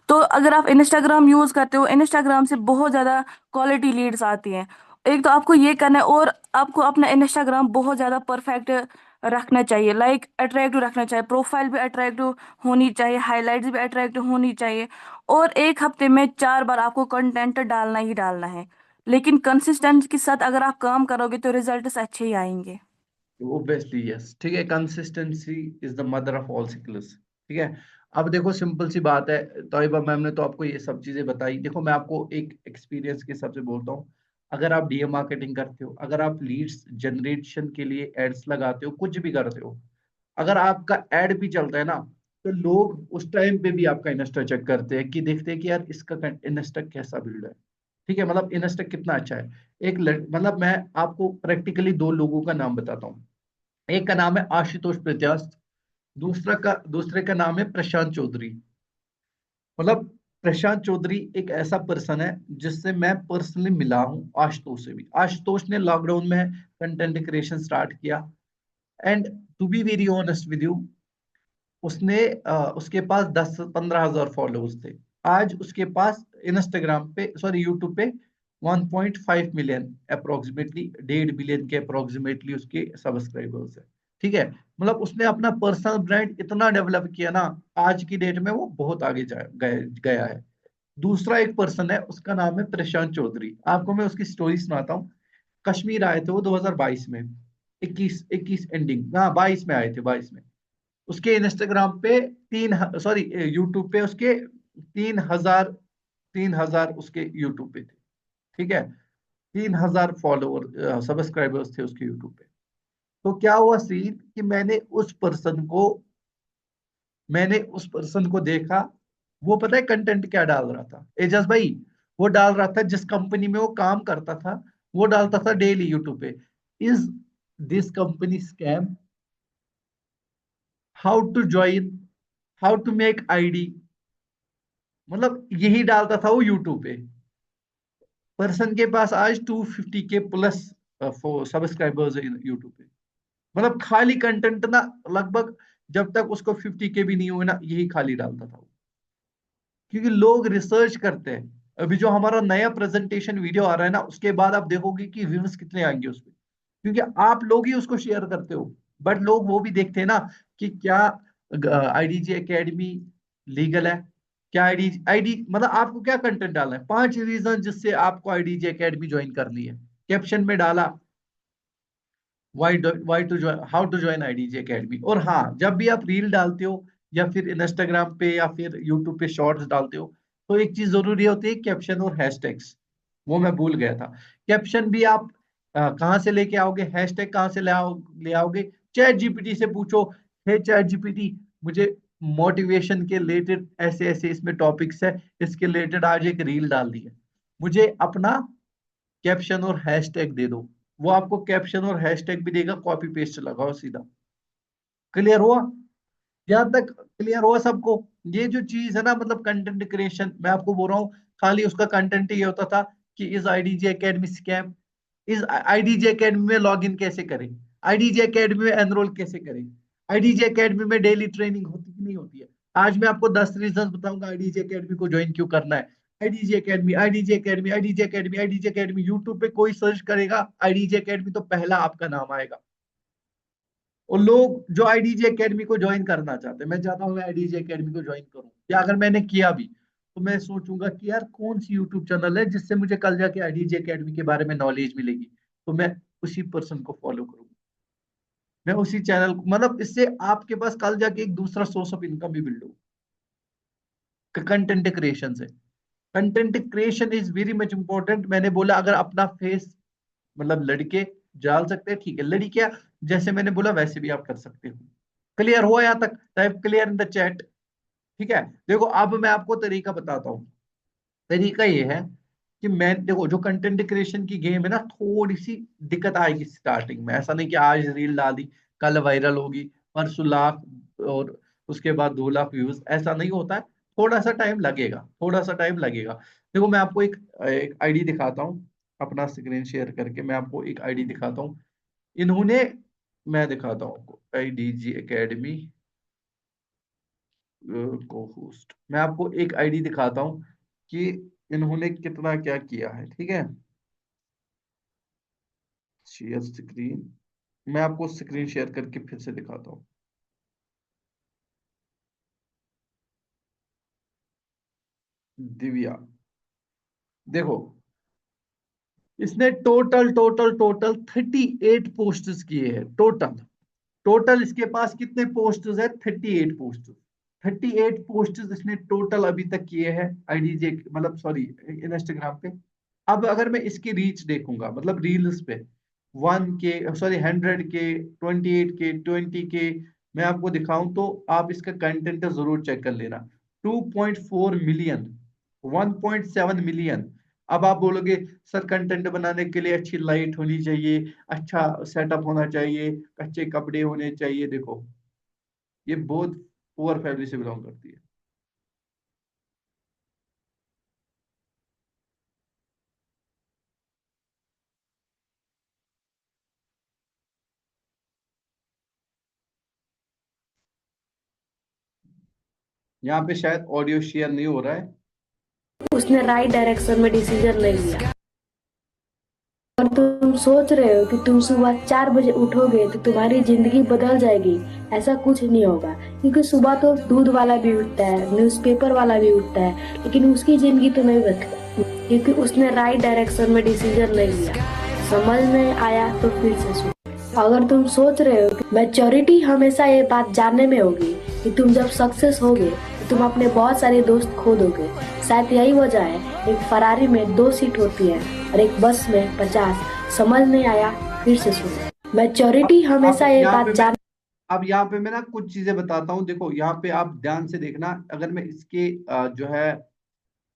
Speaker 2: तो अगर आप इंस्टाग्राम यूज करते हो, इंस्टाग्राम से बहुत ज्यादा क्वालिटी लीड्स आती हैं। एक तो आपको ये करना है, और आपको अपना इंस्टाग्राम बहुत ज्यादा परफेक्ट रखना चाहिए, लाइक अट्रैक्टिव रखना चाहिए, प्रोफाइल भी अट्रैक्टिव होनी चाहिए, हाइलाइट्स भी अट्रैक्टिव होनी चाहिए। और एक हफ्ते में 4 बार आपको कंटेंट डालना ही डालना है। लेकिन कंसिस्टेंसी के साथ अगर आप काम करोगे तो रिजल्ट्स अच्छे ही आएंगे।
Speaker 1: ओब्वियसली यस, ठीक है, consistency is the mother of all skills. ठीक है। अब देखो सिंपल सी बात है, तोयबा मैम ने तो आपको ये सब चीजें बताई। देखो मैं आपको एक एक्सपीरियंस के हिसाब से बोलता हूँ, अगर आप डीएम मार्केटिंग करते हो, अगर आप लीड्स जनरेशन के लिए एड्स लगाते हो, कुछ भी करते हो, अगर आपका एड भी चलता है ना, तो लोग उस टाइम पे भी आपका इन्वेस्टर चेक करते हैं कि देखते हैं कि यार इसका इन्वेस्टर कैसा बिल्ड है। ठीक है, मतलब इन्वेस्टर कितना अच्छा है। मतलब मैं आपको प्रैक्टिकली दो लोगों का नाम बताता हूँ। एक का नाम है आशुतोष प्रत्यास्त, दूसरे का नाम है प्रशांत चौधरी। मतलब प्रशांत चौधरी एक ऐसा पर्सन है जिससे मैं पर्सनली मिला हूँ, आशुतोष से भी। आशुतोष ने लॉकडाउन में कंटेंट क्रिएशन स्टार्ट किया, and to be very honest with you, उसके पास 10-15 हजार फॉलोअर्स थे। आज उसके पास इंस्टाग्राम पे, सॉरी यूट्यूब पे 1.5 मिलियन अप्रोक्सीमेटली, 1.5 बिलियन के अप्रोक्सीमेटली उसके सब्सक्राइबर्स है। ठीक है, मतलब उसने अपना पर्सनल ब्रांड इतना डेवलप किया ना, आज की डेट में वो बहुत आगे गया है। दूसरा एक पर्सन है, उसका नाम है प्रशांत चौधरी। आपको मैं उसकी स्टोरी सुनाता हूँ। कश्मीर आए थे वो 2022 में, 21 एंडिंग, हाँ 22 में आए थे, 22 में। उसके इंस्टाग्राम पे सॉरी यूट्यूब पे उसके 3,000 उसके यूट्यूब पे थे। ठीक है, 3,000 फॉलोअर सब्सक्राइबर्स थे उसके यूट्यूब पे। तो क्या हुआ सीन कि मैंने उस पर्सन को देखा। वो पता है कंटेंट क्या डाल रहा था एजाज भाई? वो डाल रहा था, जिस कंपनी में वो काम करता था, वो डालता था डेली यूट्यूब पे, is this company scam, how to join, how to make ID, मतलब यही डालता था वो यूट्यूब पे। पर्सन के पास आज 250 के प्लस सब्सक्राइबर्स है यूट्यूब पे। मतलब खाली कंटेंट ना, लगभग जब तक उसको 50 के भी नहीं हुए ना, यही खाली डालता था वो। क्योंकि लोग रिसर्च करते हैं। अभी जो हमारा नया प्रेजेंटेशन वीडियो आ रहा है ना, उसके बाद आप देखोगे कि व्यूज कितने आएंगे उस पे, क्योंकि आप लोग ही उसको शेयर करते हो। बट लोग वो भी देखते हैं ना कि क्या आईडीजी एकेडमी लीगल है, क्या आईडी आईडी मतलब आपको क्या कंटेंट डालना है। 5 रीजन जिससे आपको आईडीजी एकेडमी ज्वाइन करनी है, कैप्शन में डाला, why to join, how to join IDG Academy. और हाँ, जब भी आप रील डालते हो या फिर इंस्टाग्राम पे या फिर यूट्यूब पे शॉर्ट्स डालते हो, तो एक चीज जरूरी होती है, कैप्शन और हैशटैग्स। वो मैं भूल गया था। कैप्शन भी आप कहाँ से लेके आओगे, हैशटैग कहाँ से ले आओगे? चैट जीपीटी से पूछो, हे चैट जीपीटी, मुझे मोटिवेशन के रिलेटेड ऐसे ऐसे इसमें टॉपिक्स है, इसके रिलेटेड आज एक रील डाल दी है, मुझे अपना कैप्शन और हैशटैग दे दो। वो आपको कैप्शन और हैशटैग भी देगा, कॉपी पेस्ट लगाओ सीधा। क्लियर हुआ? यहाँ तक क्लियर हुआ सबको? ये जो चीज है ना, मतलब कंटेंट क्रिएशन, मैं आपको बोल रहा हूँ, खाली उसका कंटेंट ये होता था कि इस आईडीजी एकेडमी स्कैम, इस आईडीजी एकेडमी में लॉग इन कैसे करें, आईडीजी एकेडमी में एनरोल कैसे करें, आईडीजी एकेडमी में डेली ट्रेनिंग होती कि नहीं होती है। आज मैं आपको 10 रीजन बताऊंगा आईडीजी एकेडमी को ज्वाइन क्यों करना है। IDG academy, IDG academy, IDG academy, IDG academy, YouTube पे कोई सर्च करेगा आईडीजी एकेडमी तो पहला आपका नाम आएगा। और लोग जो आईडीजी एकेडमी को ज्वाइन करना चाहते हैं, मैं चाहता हूँ मैं आईडीजी एकेडमी को ज्वाइन करूँ, या अगर मैंने किया भी, तो मैं सोचूंगा कि यार कौन सी यूट्यूब चैनल है जिससे मुझे कल जाके आईडीजी एकेडमी के बारे में नॉलेज मिलेगी, तो मैं उसी पर्सन को फॉलो करूंगा, मैं उसी चैनल को, मतलब इससे आपके पास कल जाके एक दूसरा सोर्स ऑफ इनकम भी बिल्ड हो कंटेंट क्रिएशन से। Content creation is very much important. मैंने बोला अगर अपना फेस, मतलब लड़के डाल सकते हैं, ठीक है, लड़कियां जैसे मैंने बोला वैसे भी आप कर सकते हो। क्लियर हुआ यहाँ तक? Type clear in the chat. ठीक है, देखो अब मैं आपको तरीका बताता हूँ। तरीका ये है कि मैं, देखो जो कंटेंट क्रिएशन की गेम है ना, थोड़ी सी दिक्कत आएगी स्टार्टिंग में। ऐसा नहीं कि आज रील डाली कल वायरल होगी, परसों लाख और उसके बाद 2 लाख व्यूज, ऐसा नहीं होता है। थोड़ा सा टाइम लगेगा, थोड़ा सा टाइम लगेगा। देखो मैं आपको एक आईडी दिखाता हूँ, अपना स्क्रीन शेयर करके मैं आपको एक आईडी दिखाता हूँ। इन्होंने, मैं दिखाता हूँ आपको IDG एकेडमी को होस्ट, मैं आपको एक आईडी दिखाता हूँ कि इन्होंने कितना क्या किया है। ठीक है, शेयर स्क्रीन, मैं आपको स्क्रीन शेयर करके फिर से दिखाता हूँ। दिव्या, देखो इसने टोटल टोटल टोटल 38 पोस्ट्स किए हैं टोटल। टोटल इसके पास कितने पोस्ट्स है? 38 पोस्ट। 38 पोस्ट इसने टोटल अभी तक किए हैं IDJ, मतलब सॉरी इंस्टाग्राम पे। अब अगर मैं इसकी रीच देखूंगा, मतलब रील्स पे 1K, sorry 100K, 28K, 20K, मैं आपको दिखाऊं तो आप इसका कंटेंट जरूर चेक कर लेना। 2.4 मिलियन, 1.7 मिलियन। अब आप बोलोगे सर कंटेंट बनाने के लिए अच्छी लाइट होनी चाहिए, अच्छा सेटअप होना चाहिए, अच्छे कपड़े होने चाहिए। देखो ये बहुत पुअर फैमिली से बिलोंग करती है। यहाँ पे शायद ऑडियो शेयर नहीं हो रहा है।
Speaker 3: उसने राइट डायरेक्शन में डिसीजन नहीं लिया। और तुम सोच रहे हो कि तुम सुबह 4 बजे उठोगे तो तुम्हारी जिंदगी बदल जाएगी। ऐसा कुछ नहीं होगा, क्योंकि सुबह तो दूध वाला भी उठता है, न्यूज़पेपर वाला भी उठता है, लेकिन उसकी जिंदगी तो नहीं बदली, क्योंकि उसने राइट डायरेक्शन में डिसीजन नहीं लिया। समझ में आया तो फिर से सुनो। अगर तुम सोच रहे हो कि मैच्योरिटी हमेशा ये बात जानने में होगी कि तुम जब सक्सेस होगे तो तुम अपने बहुत सारे दोस्त खो दोगे, शायद यही वजह है एक फरारी में 2 सीट होती है और एक बस में 50। समझ नहीं आया? फिर से सुनो। मैच्योरिटी
Speaker 1: अब
Speaker 3: हमेशा ये
Speaker 1: यहाँ पे
Speaker 3: बात
Speaker 1: मैं
Speaker 3: जान
Speaker 1: अब यहाँ पे मैं ना कुछ चीजें बताता हूँ। देखो यहाँ पे आप ध्यान से देखना। अगर मैं इसके जो है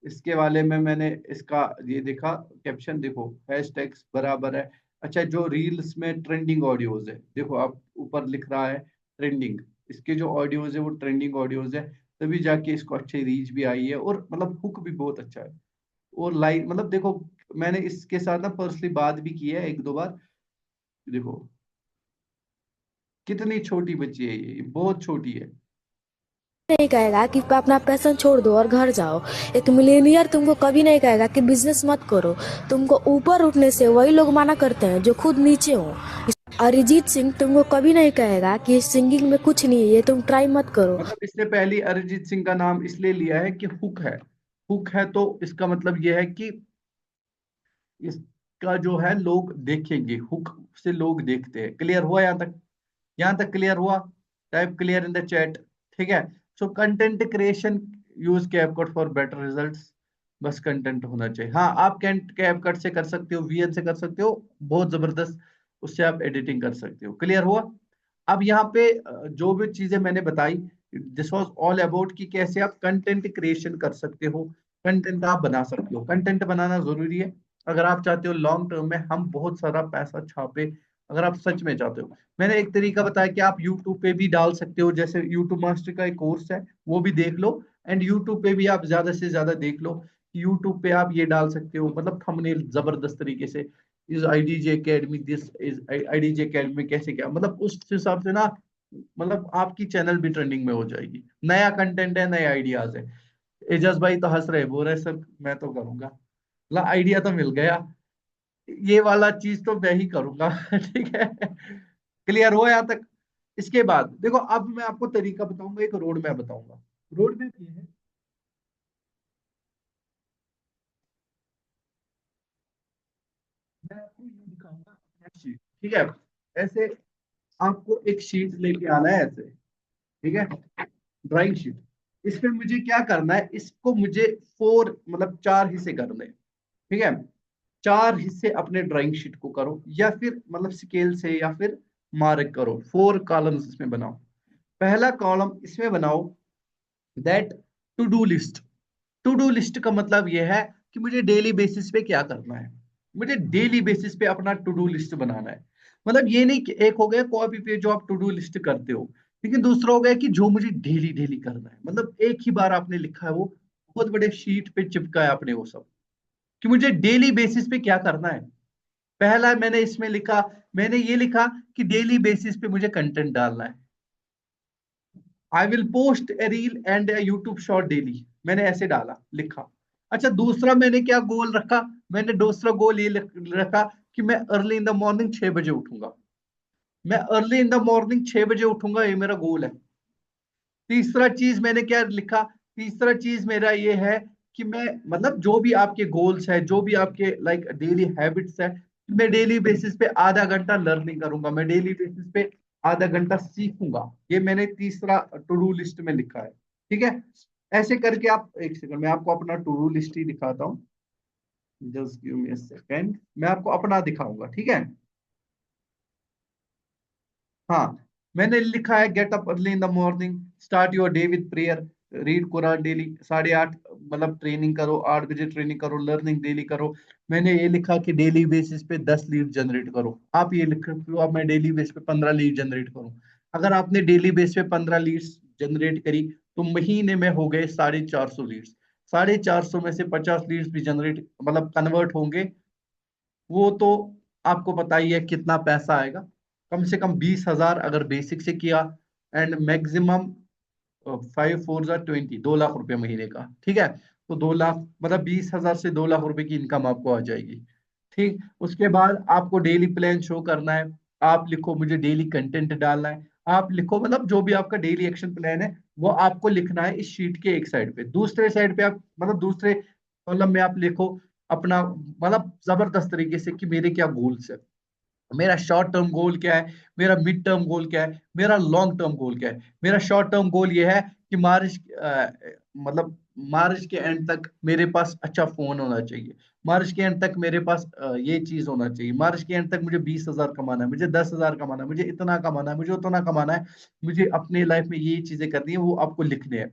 Speaker 1: इसके वाले में मैंने इसका ये देखा कैप्शन, देखो हैशटैग्स बराबर है। अच्छा, जो रील्स में ट्रेंडिंग ऑडियोज है, देखो आप ऊपर लिख रहा है ट्रेंडिंग, इसके जो ऑडियोज है वो ट्रेंडिंग ऑडियोज है, तभी जाके इसको अच्छी रीच भी आई है, और मतलब हुक भी बहुत अच्छा है। और लाइक मतलब देखो, मैंने इसके साथ ना पर्सनली बात भी की है 1-2 बार। देखो कितनी छोटी बच्ची है, ये बहुत छोटी है।
Speaker 3: नहीं कहेगा कि अपना पैशन छोड़ दो और घर जाओ। एक मिलेनियर तुमको कभी नहीं कहेगा कि बिजनेस मत करो। तुमको ऊपर उठने से वही लोग मना करते हैं जो खुद नीचे हो। अरिजीत सिंह तुमको कभी नहीं कहेगा कि सिंगिंग में कुछ नहीं है, ये तुम ट्राई मत करो।
Speaker 1: मतलब इसने पहले अरिजीत सिंह का नाम इसलिए लिया है कि हुक है। हुक है तो इसका मतलब यह है कि इसका जो है लोग देखेंगे, हुक से लोग देखते हैं। क्लियर हुआ यहाँ तक? यहाँ तक क्लियर हुआ? Type clear in the chat. ठीक है, so content creation, use CapCut for better results. बस कंटेंट होना चाहिए। हाँ, आप कैपकट से कर सकते हो, VN से कर सकते हो, बहुत जबरदस्त, उससे आप एडिटिंग कर सकते हो। क्लियर हुआ? अब यहाँ पे जो भी चीजें मैंने बताई, दिस वाज ऑल अबाउट कि कैसे आप कंटेंट क्रिएशन कर सकते हो, कंटेंट आप बना सकते हो। कंटेंट बनाना जरूरी है अगर आप चाहते हो लॉन्ग टर्म में हम बहुत सारा पैसा छापे। अगर आप सच में चाहते हो, मैंने एक तरीका बताया कि आप यूट्यूब पे भी डाल सकते हो, जैसे यूट्यूब मास्टर का एक कोर्स है, वो भी देख लो। एंड यूट्यूब पे भी आप ज्यादा से ज्यादा देख लो कि यूट्यूब पे आप ये डाल सकते हो, मतलब थंबनेल जबरदस्त तरीके से, is IDJ academy, this is IDJ academy, कैसे क्या, मतलब उस हिसाब से ना, मतलब आपकी चैनल भी ट्रेंडिंग में हो जाएगी। नया कंटेंट है, नए आइडियाज है। एजाज भाई तो हंस रहे, बोल रहे सर मैं तो करूंगा, मतलब आइडिया तो मिल गया, ये वाला चीज तो मैं ही करूंगा। ठीक है, क्लियर हुआ यहाँ तक? इसके बाद देखो अब मैं आपको तरीका बताऊंगा, एक रोड मैप बताऊंगा। रोड मैप ये है, मैं आपको ये दिखाऊंगा। शीट, ठीक है। ऐसे आपको एक शीट लेके आना है ऐसे, ठीक है, ड्राइंग शीट। इसमें मुझे क्या करना है, इसको मुझे फोर मतलब चार हिस्से करने हैं, ठीक है। चार हिस्से अपने ड्राइंग शीट को करो, या फिर मतलब स्केल से या फिर मार्क करो, फोर कॉलम्स इसमें बनाओ। पहला कॉलम इसमें बनाओ that to do list. To do list का मतलब यह है कि मुझे डेली बेसिस पे क्या करना है, मुझे डेली बेसिस पे अपना टू डू लिस्ट बनाना है। मतलब ये नहीं कि एक हो गया कॉपी पे जो आप टू डू लिस्ट करते हो, लेकिन दूसरा हो गया कि जो मुझे डेली डेली करना है, मतलब एक ही बार आपने लिखा है वो, बहुत बड़े शीट पे चिपका है आपने वो सब, कि मुझे डेली बेसिस पे क्या करना है। पहला मैंने इसमें लिखा, मैंने ये लिखा कि डेली बेसिस पे मुझे कंटेंट डालना है। I will post A reel and A YouTube short daily, मैंने ऐसे डाला लिखा। अच्छा, दूसरा मैंने क्या गोल रखा, मैंने दूसरा गोल ये रखा कि मैं अर्ली इन द मॉर्निंग 6 बजे उठूंगा। मैं अर्ली इन द मॉर्निंग 6 बजे उठूंगा, ये मेरा गोल है। तीसरा चीज मैंने क्या लिखा, तीसरा चीज मेरा ये है कि मैं मतलब जो भी आपके गोल्स है, जो भी आपके लाइक डेली हैबिट्स है, मैं डेली बेसिस पे आधा घंटा लर्निंग करूंगा, मैं डेली बेसिस पे आधा घंटा सीखूंगा। ये मैंने तीसरा टू डू लिस्ट में लिखा है, ठीक है। ऐसे करके आप, एक सेकंड मैं आपको अपना टू डू लिस्ट ही दिखाता हूँ, just give me a second, मैं आपको अपना दिखाऊंगा, ठीक है। हाँ, मैंने लिखा है get up early in the morning, start your day with prayer, read Quran daily, 8:30 मतलब ट्रेनिंग करो, 8 बजे ट्रेनिंग करो, लर्निंग डेली करो। मैंने ये लिखा कि डेली बेसिस पे 10 लीड जनरेट करो। आप ये लिख सकते हो, अब मैं डेली बेस पे 15 लीड जनरेट करूँ। अगर आपने डेली बेस पे 15 लीड्स जनरेट करी, तो महीने में हो गए 450 लीड्स। 450 में से 50 लीड्स भी जनरेट मतलब कन्वर्ट होंगे, वो तो आपको पता ही है कितना पैसा आएगा। कम से कम 20,000 अगर बेसिक से किया, एंड मैक्सिमम 5 4 जा 20, 2 लाख रुपए महीने का, ठीक है। तो 2 लाख मतलब 20,000 से 2 लाख रुपए की इनकम आपको आ जाएगी, ठीक। उसके बाद आपको डेली प्लान शो करना है। आप लिखो मुझे डेली कंटेंट डालना है, आप लिखो मतलब जो भी आपका डेली एक्शन प्लान है वो आपको लिखना है इस शीट के एक साइड पे। दूसरे साइड पे आप मतलब दूसरे कॉलम में आप लिखो अपना मतलब जबरदस्त तरीके से कि मेरे क्या गोल्स है, मेरा शॉर्ट टर्म गोल क्या है, मेरा मिड टर्म गोल क्या है, मेरा लॉन्ग टर्म गोल क्या है। मेरा शॉर्ट टर्म गोल ये है कि मतलब मार्च के एंड तक मेरे पास अच्छा फोन होना चाहिए, मार्च के एंड तक मेरे पास ये चीज होना चाहिए, मार्च के एंड तक मुझे 20,000 कमाना है, मुझे 10,000 कमाना है, मुझे इतना कमाना है, मुझे उतना कमाना है, मुझे अपने लाइफ में ये चीजें करनी है, वो आपको लिखने हैं।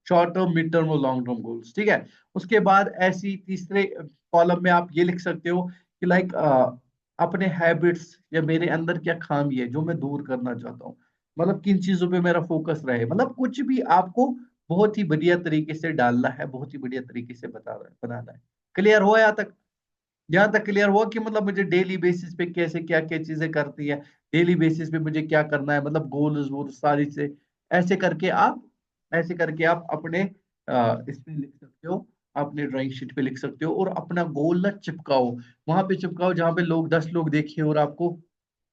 Speaker 1: शॉर्ट टर्म, मिड टर्म और लॉन्ग टर्म गोल्स, ठीक है। उसके बाद ऐसी तीसरे कॉलम में आप ये लिख सकते हो कि लाइक अपने हैबिट्स या मेरे अंदर क्या खामी है जो मैं दूर करना चाहता हूँ, मतलब किन चीजों पे मेरा फोकस रहे, मतलब कुछ भी आपको बहुत ही बढ़िया तरीके से डालना है, बहुत ही बढ़िया तरीके से बनाना है। क्लियर हुआ यहाँ तक? यहाँ तक क्लियर हुआ कि मतलब मुझे डेली बेसिस पे कैसे क्या क्या चीजें करती है, डेली बेसिस पे मुझे क्या करना है, मतलब गोल्स वो सारी से ऐसे करके आप ऐसे करके आप अपने इसमें लिख सकते हो, अपने ड्राइंग शीट पे लिख सकते हो, और अपना गोल ना चिपकाओ, वहां पे चिपकाओ जहाँ पे लोग 10 लोग देखें और आपको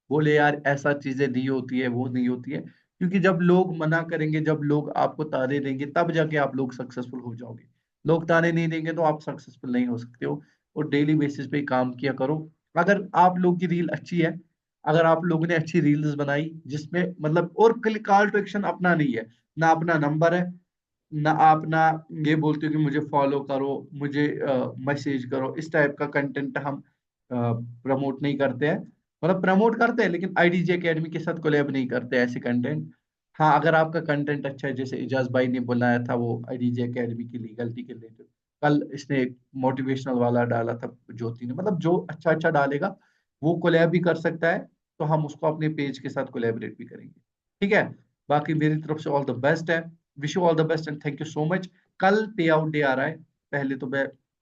Speaker 1: बोले यार ऐसा चीजें नहीं होती है, वो नहीं होती है। क्योंकि जब लोग मना करेंगे, जब लोग आपको ताने देंगे, तब जाके आप लोग सक्सेसफुल हो जाओगे। लोग ताने नहीं देंगे तो आप सक्सेसफुल नहीं हो सकते हो। और डेली बेसिस पे काम किया करो। अगर आप लोग की रील अच्छी है, अगर आप लोगों ने अच्छी रील्स बनाई जिसमें मतलब, और कॉल टू एक्शन अपना नहीं है, ना अपना नंबर है, ना आप ना ये बोलते हो कि मुझे फॉलो करो, मुझे मैसेज करो, इस टाइप का कंटेंट हम प्रमोट नहीं करते हैं। मतलब प्रमोट करते हैं लेकिन आईडीजी एकेडमी के साथ कोलैब नहीं करते ऐसे कंटेंट। हाँ, अगर आपका कंटेंट अच्छा है, जैसे इजाज भाई ने बनाया था वो आईडीजी एकेडमी की लीगलिटी के रिलेटेड, कल इसने एक मोटिवेशनल वाला डाला था ज्योति ने, मतलब जो अच्छा अच्छा डालेगा वो कोलैब भी कर सकता है, तो हम उसको अपने पेज के साथ कोलैबोरेट भी करेंगे, ठीक है। बाकी मेरी तरफ से ऑल द बेस्ट है, wish you all the best and thank you so much. कल पे आउट डे आ रहा है, पहले तो मैं